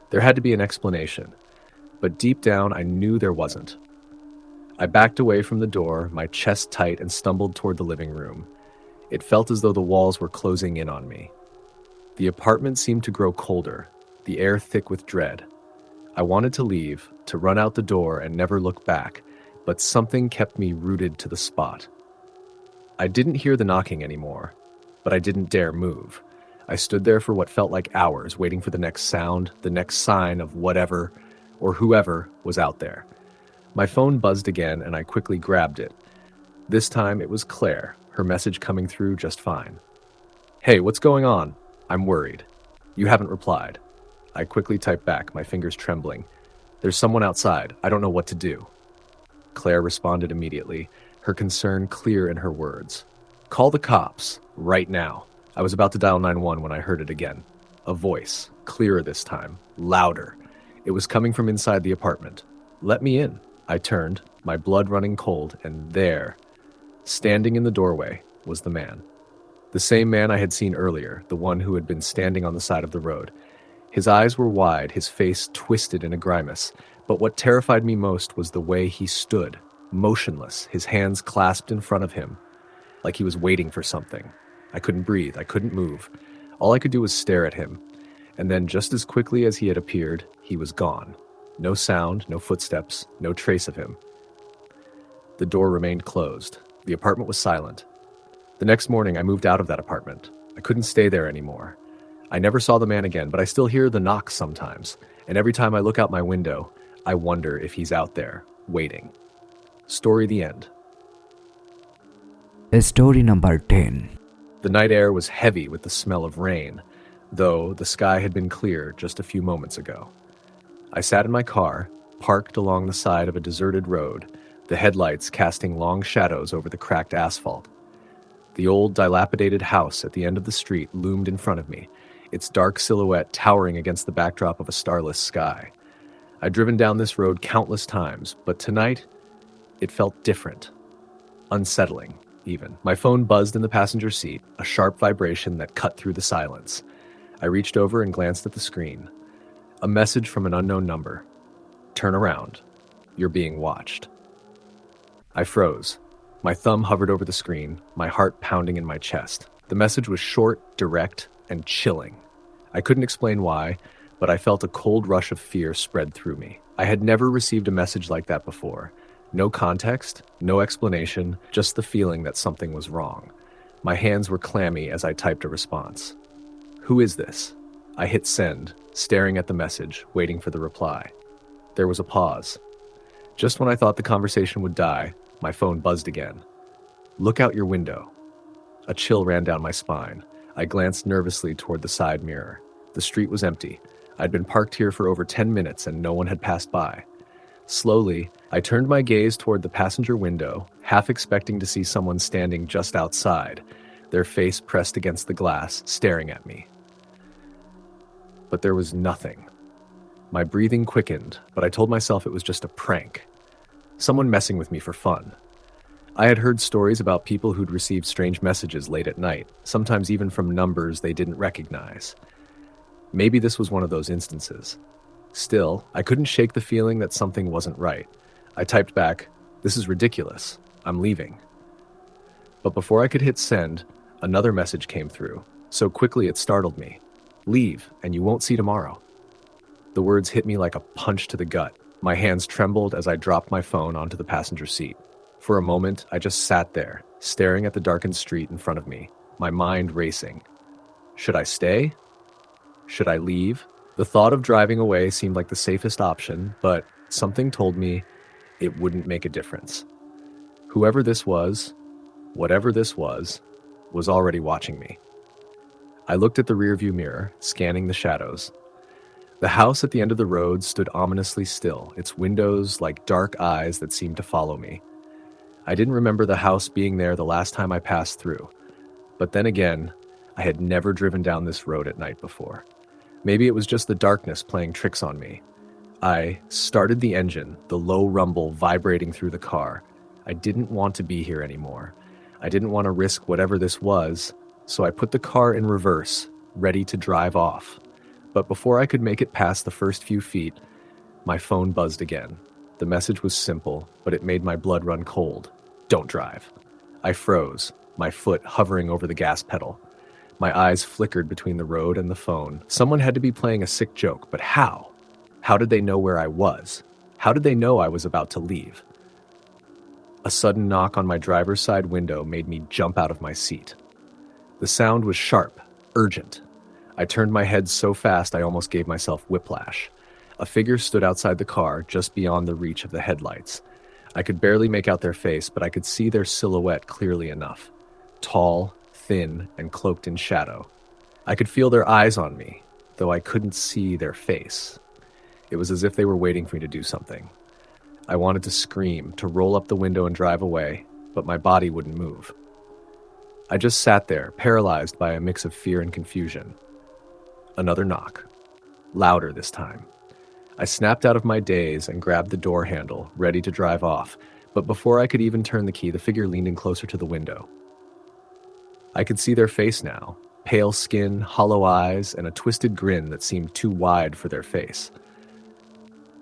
There had to be an explanation, but deep down I knew there wasn't. I backed away from the door, my chest tight, and stumbled toward the living room. It felt as though the walls were closing in on me. The apartment seemed to grow colder, the air thick with dread. I wanted to leave, to run out the door and never look back, but something kept me rooted to the spot. I didn't hear the knocking anymore, but I didn't dare move. I stood there for what felt like hours, waiting for the next sound, the next sign of whatever or whoever was out there. My phone buzzed again, and I quickly grabbed it. This time it was Claire, her message coming through just fine. "Hey, what's going on? I'm worried. You haven't replied." I quickly typed back, my fingers trembling. "There's someone outside. I don't know what to do." Claire responded immediately, her concern clear in her words. "Call the cops, right now." I was about to dial 911 when I heard it again. A voice, clearer this time, louder. It was coming from inside the apartment. "Let me in." I turned, my blood running cold, and there, standing in the doorway, was the man. The same man I had seen earlier, the one who had been standing on the side of the road. His eyes were wide, his face twisted in a grimace, but what terrified me most was the way he stood, motionless, his hands clasped in front of him, like he was waiting for something. I couldn't breathe, I couldn't move. All I could do was stare at him, and then just as quickly as he had appeared, he was gone. No sound, no footsteps, no trace of him. The door remained closed. The apartment was silent. The next morning, I moved out of that apartment. I couldn't stay there anymore. I never saw the man again, but I still hear the knocks sometimes, and every time I look out my window, I wonder if he's out there, waiting. Story the end. Story number 10. The night air was heavy with the smell of rain, though the sky had been clear just a few moments ago. I sat in my car, parked along the side of a deserted road, the headlights casting long shadows over the cracked asphalt. The old, dilapidated house at the end of the street loomed in front of me, its dark silhouette towering against the backdrop of a starless sky. I'd driven down this road countless times, but tonight, it felt different. Unsettling, even. My phone buzzed in the passenger seat, a sharp vibration that cut through the silence. I reached over and glanced at the screen. A message from an unknown number. Turn around. You're being watched. I froze. My thumb hovered over the screen, my heart pounding in my chest. The message was short, direct, and chilling. I couldn't explain why, but I felt a cold rush of fear spread through me. I had never received a message like that before. No context, no explanation, just the feeling that something was wrong. My hands were clammy as I typed a response. Who is this? I hit send, staring at the message, waiting for the reply. There was a pause. Just when I thought the conversation would die, my phone buzzed again. Look out your window. A chill ran down my spine. I glanced nervously toward the side mirror. The street was empty. I'd been parked here for over 10 minutes and no one had passed by. Slowly, I turned my gaze toward the passenger window, half expecting to see someone standing just outside, their face pressed against the glass, staring at me. But there was nothing. My breathing quickened, but I told myself it was just a prank. Someone messing with me for fun. I had heard stories about people who'd received strange messages late at night, sometimes even from numbers they didn't recognize. Maybe this was one of those instances. Still, I couldn't shake the feeling that something wasn't right. I typed back, "This is ridiculous. I'm leaving." But before I could hit send, another message came through. So quickly it startled me. "Leave, and you won't see tomorrow." The words hit me like a punch to the gut. My hands trembled as I dropped my phone onto the passenger seat. For a moment, I just sat there, staring at the darkened street in front of me, my mind racing. Should I stay? Should I leave? The thought of driving away seemed like the safest option, but something told me it wouldn't make a difference. Whoever this was, whatever this was already watching me. I looked at the rearview mirror, scanning the shadows. The house at the end of the road stood ominously still, its windows like dark eyes that seemed to follow me. I didn't remember the house being there the last time I passed through. But then again, I had never driven down this road at night before. Maybe it was just the darkness playing tricks on me. I started the engine, the low rumble vibrating through the car. I didn't want to be here anymore. I didn't want to risk whatever this was, so I put the car in reverse, ready to drive off. But before I could make it past the first few feet, my phone buzzed again. The message was simple, but it made my blood run cold. Don't drive. I froze, my foot hovering over the gas pedal. My eyes flickered between the road and the phone. Someone had to be playing a sick joke, but how? How did they know where I was? How did they know I was about to leave? A sudden knock on my driver's side window made me jump out of my seat. The sound was sharp, urgent. I turned my head so fast I almost gave myself whiplash. A figure stood outside the car, just beyond the reach of the headlights. I could barely make out their face, but I could see their silhouette clearly enough. Tall, thin, and cloaked in shadow. I could feel their eyes on me, though I couldn't see their face. It was as if they were waiting for me to do something. I wanted to scream, to roll up the window and drive away, but my body wouldn't move. I just sat there, paralyzed by a mix of fear and confusion. Another knock. Louder this time. I snapped out of my daze and grabbed the door handle, ready to drive off, but before I could even turn the key, the figure leaned in closer to the window. I could see their face now, pale skin, hollow eyes, and a twisted grin that seemed too wide for their face.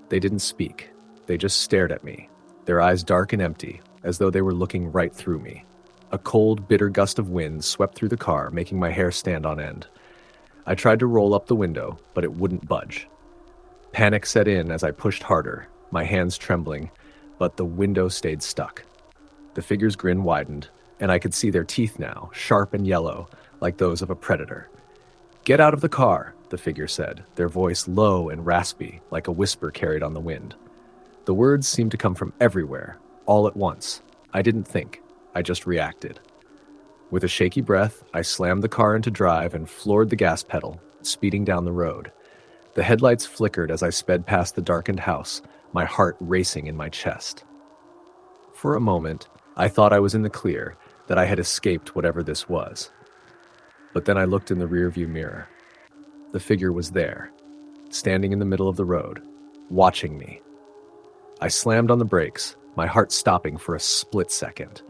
They didn't speak. They just stared at me, their eyes dark and empty, as though they were looking right through me. A cold, bitter gust of wind swept through the car, making my hair stand on end. I tried to roll up the window, but it wouldn't budge. Panic set in as I pushed harder, my hands trembling, but the window stayed stuck. The figure's grin widened, and I could see their teeth now, sharp and yellow, like those of a predator. "Get out of the car," the figure said, their voice low and raspy, like a whisper carried on the wind. The words seemed to come from everywhere, all at once. I didn't think, I just reacted. With a shaky breath, I slammed the car into drive and floored the gas pedal, speeding down the road. The headlights flickered as I sped past the darkened house, my heart racing in my chest. For a moment, I thought I was in the clear, that I had escaped whatever this was. But then I looked in the rearview mirror. the figure was there, standing in the middle of the road, watching me. I slammed on the brakes, my heart stopping for a split second.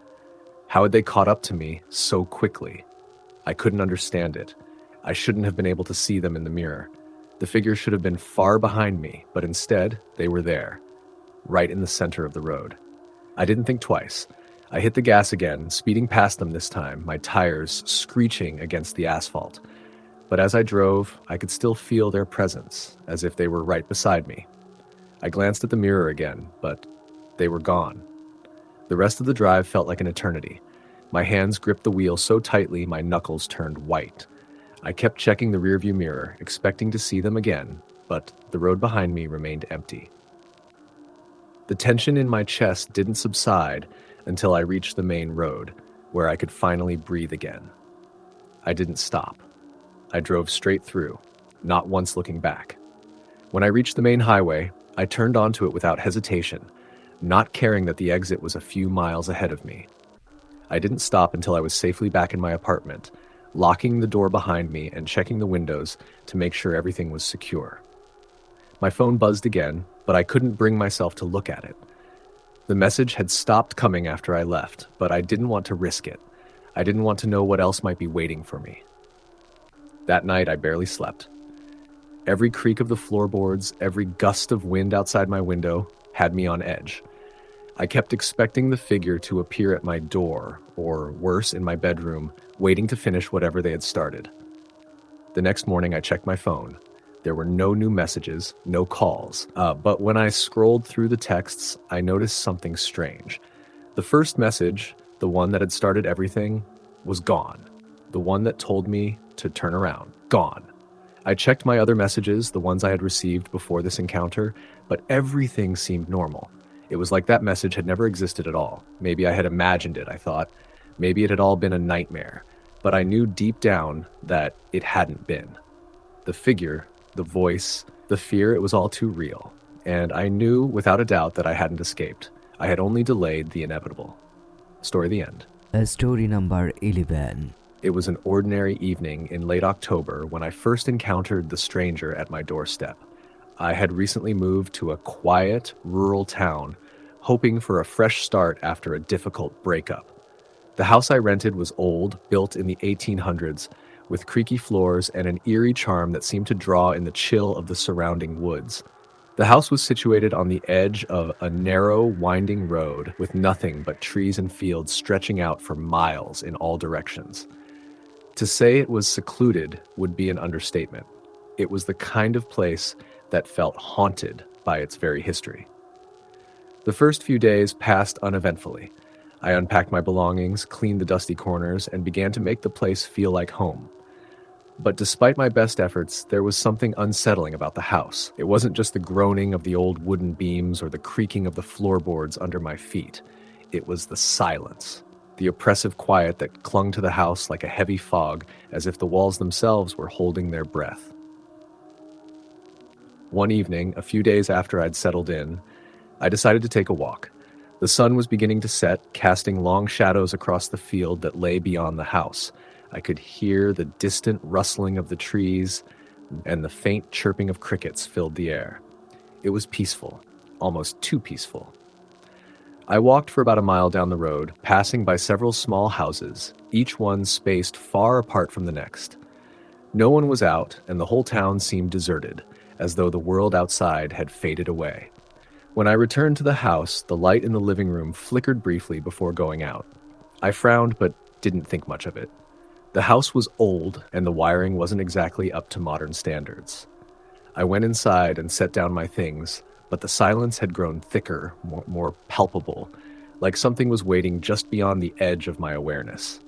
How had they caught up to me so quickly? I couldn't understand it. I shouldn't have been able to see them in the mirror. The figure should have been far behind me, but instead, they were there, right in the center of the road. I didn't think twice. I hit the gas again, speeding past them this time, my tires screeching against the asphalt. But as I drove, I could still feel their presence, as if they were right beside me. I glanced at the mirror again, but they were gone. The rest of the drive felt like an eternity. My hands gripped the wheel so tightly my knuckles turned white. I kept checking the rearview mirror, expecting to see them again, but the road behind me remained empty. The tension in my chest didn't subside until I reached the main road, where I could finally breathe again. I didn't stop. I drove straight through, not once looking back. When I reached the main highway, I turned onto it without hesitation, not caring that the exit was a few miles ahead of me. I didn't stop until I was safely back in my apartment, locking the door behind me and checking the windows to make sure everything was secure. My phone buzzed again, but I couldn't bring myself to look at it. The message had stopped coming after I left, but I didn't want to risk it. I didn't want to know what else might be waiting for me. That night, I barely slept. Every creak of the floorboards, every gust of wind outside my window had me on edge. I kept expecting the figure to appear at my door, or worse, in my bedroom, waiting to finish whatever they had started. The next morning, I checked my phone. There were no new messages, no calls, but when I scrolled through the texts, I noticed something strange. The first message, the one that had started everything, was gone. The one that told me to turn around, gone. I checked my other messages, the ones I had received before this encounter, but everything seemed normal. It was like that message had never existed at all. Maybe I had imagined it, I thought. Maybe it had all been a nightmare. But I knew deep down that it hadn't been. The figure, the voice, the fear, it was all too real. And I knew without a doubt that I hadn't escaped. I had only delayed the inevitable. Story the end. Story number 11. It was an ordinary evening in late October when I first encountered the stranger at my doorstep. I had recently moved to a quiet, rural town, hoping for a fresh start after a difficult breakup. The house I rented was old, built in the 1800s, with creaky floors and an eerie charm that seemed to draw in the chill of the surrounding woods. The house was situated on the edge of a narrow, winding road with nothing but trees and fields stretching out for miles in all directions. To say it was secluded would be an understatement. It was the kind of place that felt haunted by its very history. The first few days passed uneventfully. I unpacked my belongings, cleaned the dusty corners, and began to make the place feel like home. But despite my best efforts, there was something unsettling about the house. It wasn't just the groaning of the old wooden beams or the creaking of the floorboards under my feet. It was the silence, the oppressive quiet that clung to the house like a heavy fog, as if the walls themselves were holding their breath. One evening, a few days after I'd settled in, I decided to take a walk. The sun was beginning to set, casting long shadows across the field that lay beyond the house. I could hear the distant rustling of the trees, and the faint chirping of crickets filled the air. It was peaceful, almost too peaceful. I walked for about a mile down the road, passing by several small houses, each one spaced far apart from the next. No one was out, and the whole town seemed deserted, as though the world outside had faded away. When I returned to the house, the light in the living room flickered briefly before going out. I frowned, but didn't think much of it. The house was old, and the wiring wasn't exactly up to modern standards. I went inside and set down my things, but the silence had grown thicker, more palpable, like something was waiting just beyond the edge of my awareness.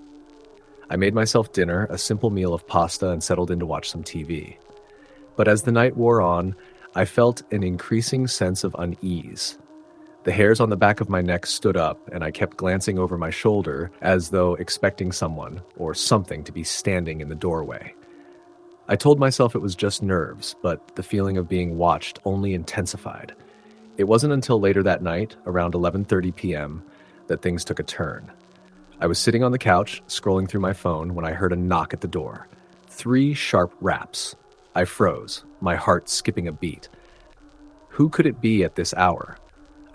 I made myself dinner, a simple meal of pasta, and settled in to watch some TV. But as the night wore on, I felt an increasing sense of unease. The hairs on the back of my neck stood up, and I kept glancing over my shoulder as though expecting someone or something to be standing in the doorway. I told myself it was just nerves, but the feeling of being watched only intensified. It wasn't until later that night, around 11:30 p.m., that things took a turn. I was sitting on the couch, scrolling through my phone, when I heard a knock at the door. 3 sharp raps. I froze, my heart skipping a beat. Who could it be at this hour?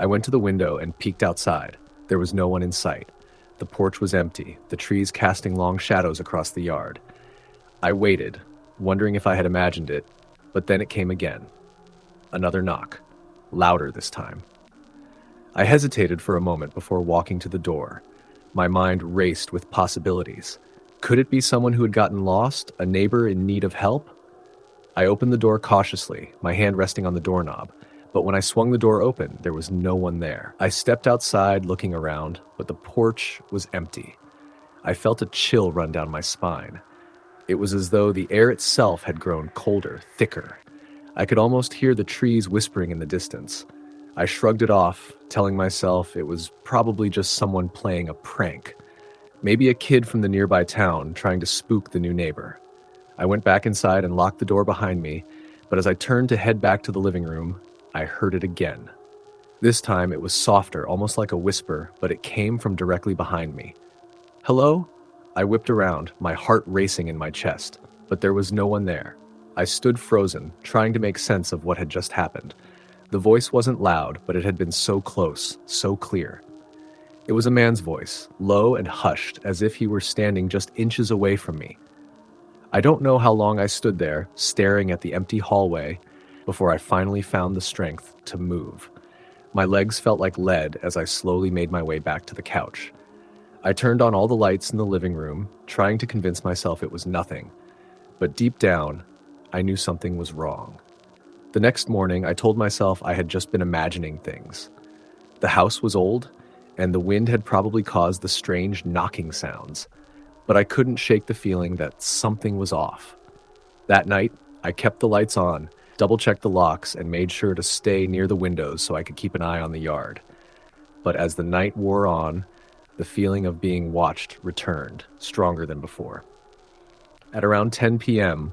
I went to the window and peeked outside. There was no one in sight. The porch was empty, the trees casting long shadows across the yard. I waited, wondering if I had imagined it, but then it came again. Another knock, louder this time. I hesitated for a moment before walking to the door. My mind raced with possibilities. Could it be someone who had gotten lost, a neighbor in need of help? I opened the door cautiously, my hand resting on the doorknob, but when I swung the door open, there was no one there. I stepped outside looking around, but the porch was empty. I felt a chill run down my spine. It was as though the air itself had grown colder, thicker. I could almost hear the trees whispering in the distance. I shrugged it off, telling myself it was probably just someone playing a prank. Maybe a kid from the nearby town trying to spook the new neighbor. I went back inside and locked the door behind me, but as I turned to head back to the living room, I heard it again. This time it was softer, almost like a whisper, but it came from directly behind me. "Hello?" I whipped around, my heart racing in my chest, but there was no one there. I stood frozen, trying to make sense of what had just happened. The voice wasn't loud, but it had been so close, so clear. It was a man's voice, low and hushed, as if he were standing just inches away from me. I don't know how long I stood there, staring at the empty hallway, before I finally found the strength to move. My legs felt like lead as I slowly made my way back to the couch. I turned on all the lights in the living room, trying to convince myself it was nothing. But deep down, I knew something was wrong. The next morning, I told myself I had just been imagining things. The house was old, and the wind had probably caused the strange knocking sounds. But I couldn't shake the feeling that something was off. That night, I kept the lights on, double-checked the locks, and made sure to stay near the windows so I could keep an eye on the yard. But as the night wore on, the feeling of being watched returned, stronger than before. At around 10 p.m.,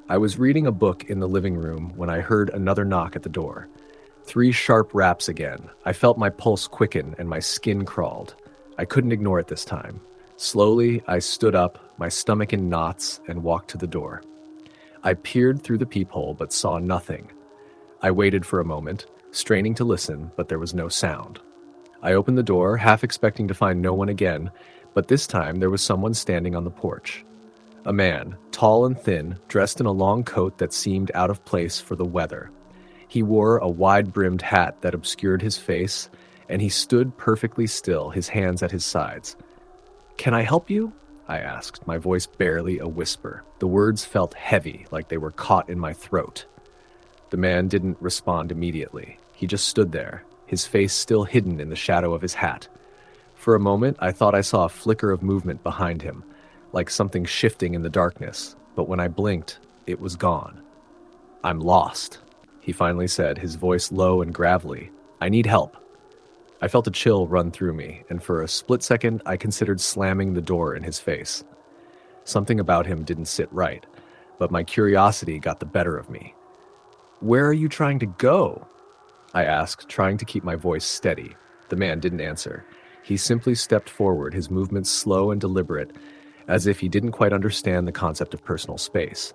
I was reading a book in the living room when I heard another knock at the door. 3 sharp raps again. I felt my pulse quicken and my skin crawled. I couldn't ignore it this time. Slowly, I stood up, my stomach in knots, and walked to the door. I peered through the peephole but saw nothing. I waited for a moment, straining to listen, but there was no sound. I opened the door, half expecting to find no one again, but this time there was someone standing on the porch. A man, tall and thin, dressed in a long coat that seemed out of place for the weather. He wore a wide-brimmed hat that obscured his face, and he stood perfectly still, his hands at his sides. "Can I help you?" I asked, my voice barely a whisper. The words felt heavy, like they were caught in my throat. The man didn't respond immediately. He just stood there, his face still hidden in the shadow of his hat. For a moment, I thought I saw a flicker of movement behind him, like something shifting in the darkness, but when I blinked, it was gone. "I'm lost," he finally said, his voice low and gravelly. "I need help." I felt a chill run through me, and for a split second, I considered slamming the door in his face. Something about him didn't sit right, but my curiosity got the better of me. "Where are you trying to go?" I asked, trying to keep my voice steady. The man didn't answer. He simply stepped forward, his movements slow and deliberate, as if he didn't quite understand the concept of personal space.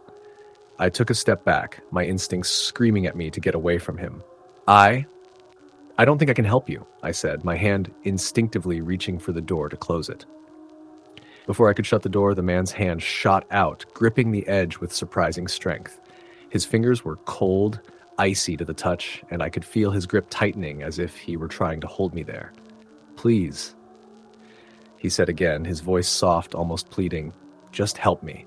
I took a step back, my instincts screaming at me to get away from him. I don't think I can help you," I said, my hand instinctively reaching for the door to close it. Before I could shut the door, the man's hand shot out, gripping the edge with surprising strength. His fingers were cold, icy to the touch, and I could feel his grip tightening as if he were trying to hold me there. "Please," he said again, his voice soft, almost pleading. "Just help me."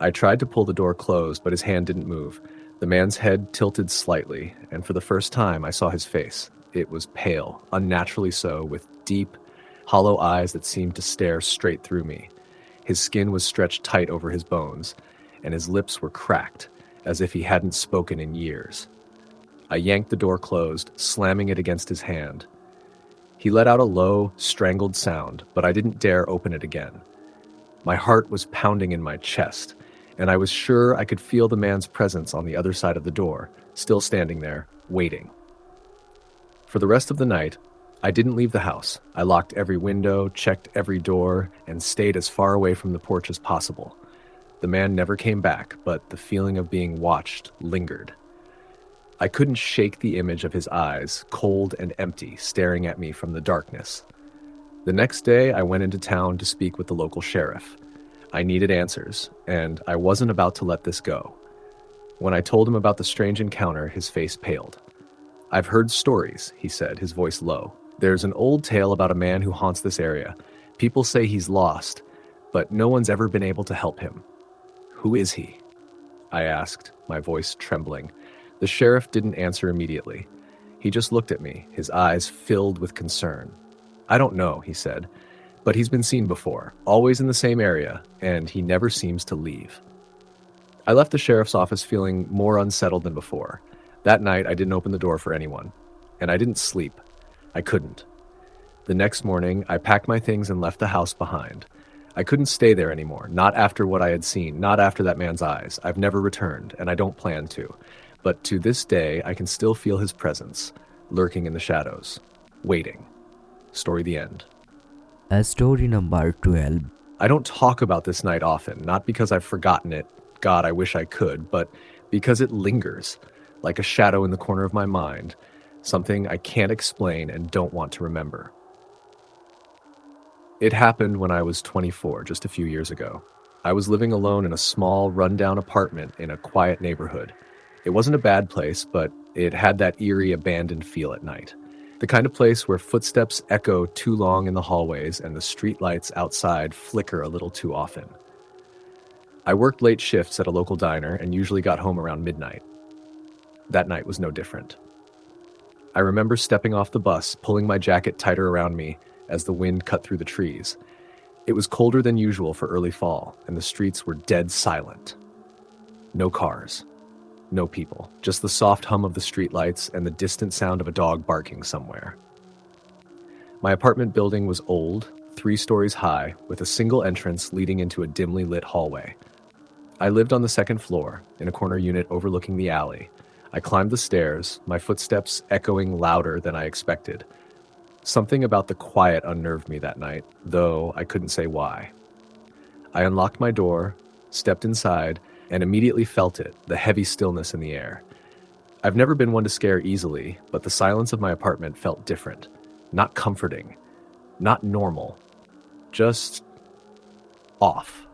I tried to pull the door closed, but his hand didn't move. The man's head tilted slightly, and for the first time I saw his face. It was pale, unnaturally so, with deep, hollow eyes that seemed to stare straight through me. His skin was stretched tight over his bones, and his lips were cracked, as if he hadn't spoken in years. I yanked the door closed, slamming it against his hand. He let out a low, strangled sound, but I didn't dare open it again. My heart was pounding in my chest, and I was sure I could feel the man's presence on the other side of the door, still standing there, waiting. For the rest of the night, I didn't leave the house. I locked every window, checked every door, and stayed as far away from the porch as possible. The man never came back, but the feeling of being watched lingered. I couldn't shake the image of his eyes, cold and empty, staring at me from the darkness. The next day, I went into town to speak with the local sheriff. I needed answers, and I wasn't about to let this go. When I told him about the strange encounter, his face paled. "I've heard stories," he said, his voice low. "There's an old tale about a man who haunts this area. People say he's lost, but no one's ever been able to help him." "Who is he?" I asked, my voice trembling. The sheriff didn't answer immediately. He just looked at me, his eyes filled with concern. "I don't know," he said, "but he's been seen before, always in the same area, and he never seems to leave." I left the sheriff's office feeling more unsettled than before. That night, I didn't open the door for anyone, and I didn't sleep. I couldn't. The next morning, I packed my things and left the house behind. I couldn't stay there anymore, not after what I had seen, not after that man's eyes. I've never returned, and I don't plan to. But to this day, I can still feel his presence, lurking in the shadows, waiting. Story the end. Story number 12. I don't talk about this night often, not because I've forgotten it, God, I wish I could, but because it lingers, like a shadow in the corner of my mind, something I can't explain and don't want to remember. It happened when I was 24, just a few years ago. I was living alone in a small, rundown apartment in a quiet neighborhood. It wasn't a bad place, but it had that eerie, abandoned feel at night. The kind of place where footsteps echo too long in the hallways and the streetlights outside flicker a little too often. I worked late shifts at a local diner and usually got home around midnight. That night was no different. I remember stepping off the bus, pulling my jacket tighter around me as the wind cut through the trees. It was colder than usual for early fall, and the streets were dead silent. No cars. No people. Just the soft hum of the streetlights and the distant sound of a dog barking somewhere. My apartment building was old, 3 stories high, with a single entrance leading into a dimly lit hallway. I lived on the 2nd floor, in a corner unit overlooking the alley. I climbed the stairs, my footsteps echoing louder than I expected. Something about the quiet unnerved me that night, though I couldn't say why. I unlocked my door, stepped inside, and immediately felt it, the heavy stillness in the air. I've never been one to scare easily, but the silence of my apartment felt different. Not comforting. Not normal. Just off.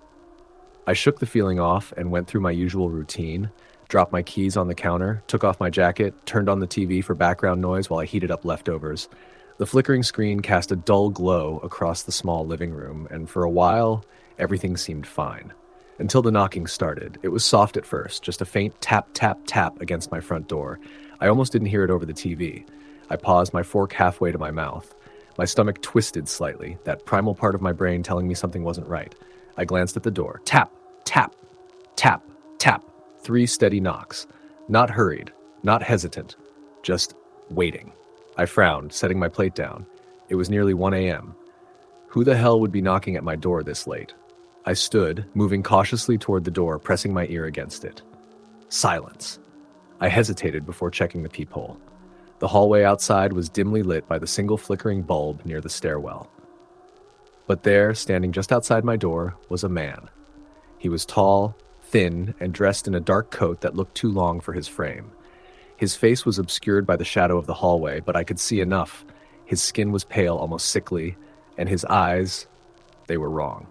I shook the feeling off and went through my usual routine, dropped my keys on the counter, took off my jacket, turned on the TV for background noise while I heated up leftovers. The flickering screen cast a dull glow across the small living room, and for a while, everything seemed fine. Until the knocking started. It was soft at first, just a faint tap, tap, tap against my front door. I almost didn't hear it over the TV. I paused, my fork halfway to my mouth. My stomach twisted slightly, that primal part of my brain telling me something wasn't right. I glanced at the door. Tap, tap, tap, tap. 3 steady knocks. Not hurried, not hesitant, just waiting. I frowned, setting my plate down. It was nearly 1 a.m. Who the hell would be knocking at my door this late? I stood, moving cautiously toward the door, pressing my ear against it. Silence. I hesitated before checking the peephole. The hallway outside was dimly lit by the single flickering bulb near the stairwell. But there, standing just outside my door, was a man. He was tall, thin, and dressed in a dark coat that looked too long for his frame. His face was obscured by the shadow of the hallway, but I could see enough. His skin was pale, almost sickly, and his eyes, they were wrong.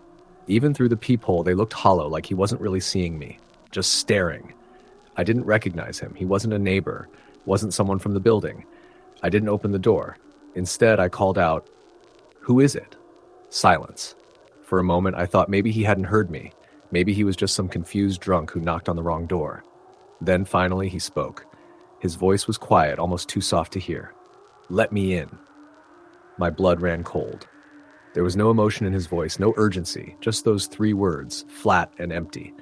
Even through the peephole, they looked hollow, like he wasn't really seeing me, just staring. I didn't recognize him. He wasn't a neighbor, wasn't someone from the building. I didn't open the door. Instead, I called out, "Who is it?" Silence. For a moment, I thought maybe he hadn't heard me. Maybe he was just some confused drunk who knocked on the wrong door. Then finally, he spoke. His voice was quiet, almost too soft to hear. "Let me in." My blood ran cold. There was no emotion in his voice, no urgency, just those 3 words, flat and empty.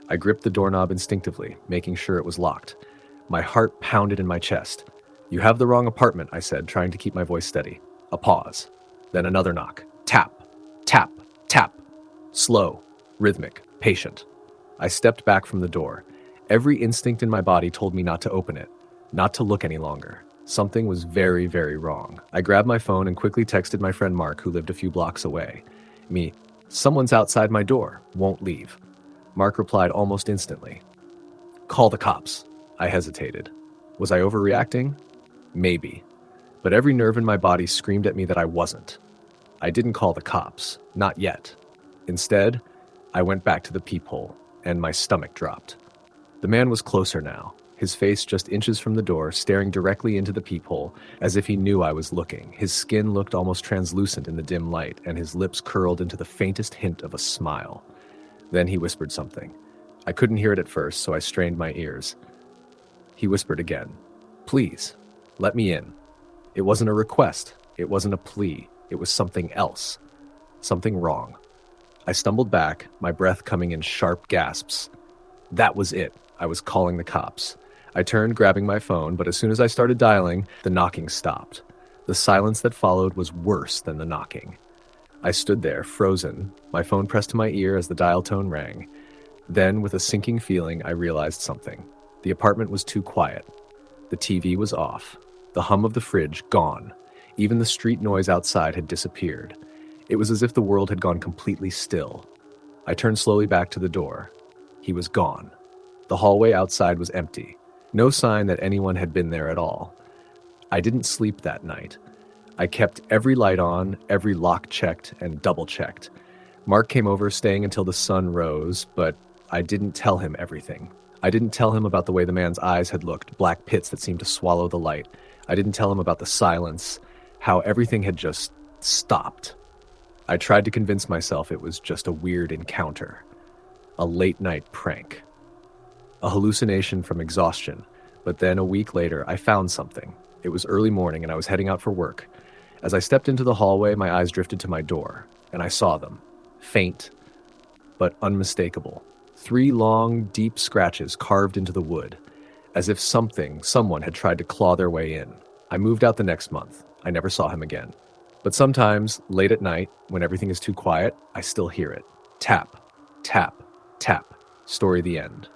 I gripped the doorknob instinctively, making sure it was locked. My heart pounded in my chest. "You have the wrong apartment," I said, trying to keep my voice steady. A pause. Then another knock. Tap, tap, tap. Slow, rhythmic, patient. I stepped back from the door. Every instinct in my body told me not to open it, not to look any longer. Something was very, very wrong. I grabbed my phone and quickly texted my friend Mark, who lived a few blocks away. "Someone's outside my door, won't leave." Mark replied almost instantly. Call the cops. I hesitated. Was I overreacting? Maybe. But every nerve in my body screamed at me that I wasn't. I didn't call the cops. Not yet. Instead, I went back to the peephole, and my stomach dropped. The man was closer now, his face just inches from the door, staring directly into the peephole, as if he knew I was looking. His skin looked almost translucent in the dim light, and his lips curled into the faintest hint of a smile. Then he whispered something. I couldn't hear it at first, so I strained my ears. He whispered again. Please, let me in. It wasn't a request. It wasn't a plea. It was something else. Something wrong. I stumbled back, my breath coming in sharp gasps. That was it. I was calling the cops. I turned, grabbing my phone, but as soon as I started dialing, the knocking stopped. The silence that followed was worse than the knocking. I stood there, frozen, my phone pressed to my ear as the dial tone rang. Then, with a sinking feeling, I realized something. The apartment was too quiet. The TV was off. The hum of the fridge gone. Even the street noise outside had disappeared. It was as if the world had gone completely still. I turned slowly back to the door. He was gone. The hallway outside was empty. No sign that anyone had been there at all. I didn't sleep that night. I kept every light on, every lock checked and double-checked. Mark came over, staying until the sun rose, but I didn't tell him everything. I didn't tell him about the way the man's eyes had looked, black pits that seemed to swallow the light. I didn't tell him about the silence, how everything had just stopped. I tried to convince myself it was just a weird encounter, a late-night prank, a hallucination from exhaustion. But then a week later, I found something. It was early morning and I was heading out for work. As I stepped into the hallway, my eyes drifted to my door, and I saw them, faint but unmistakable. 3 long, deep scratches carved into the wood, as if someone had tried to claw their way in. I moved out the next month. I never saw him again. But sometimes, late at night, when everything is too quiet, I still hear it. Tap, tap, tap. Story the end.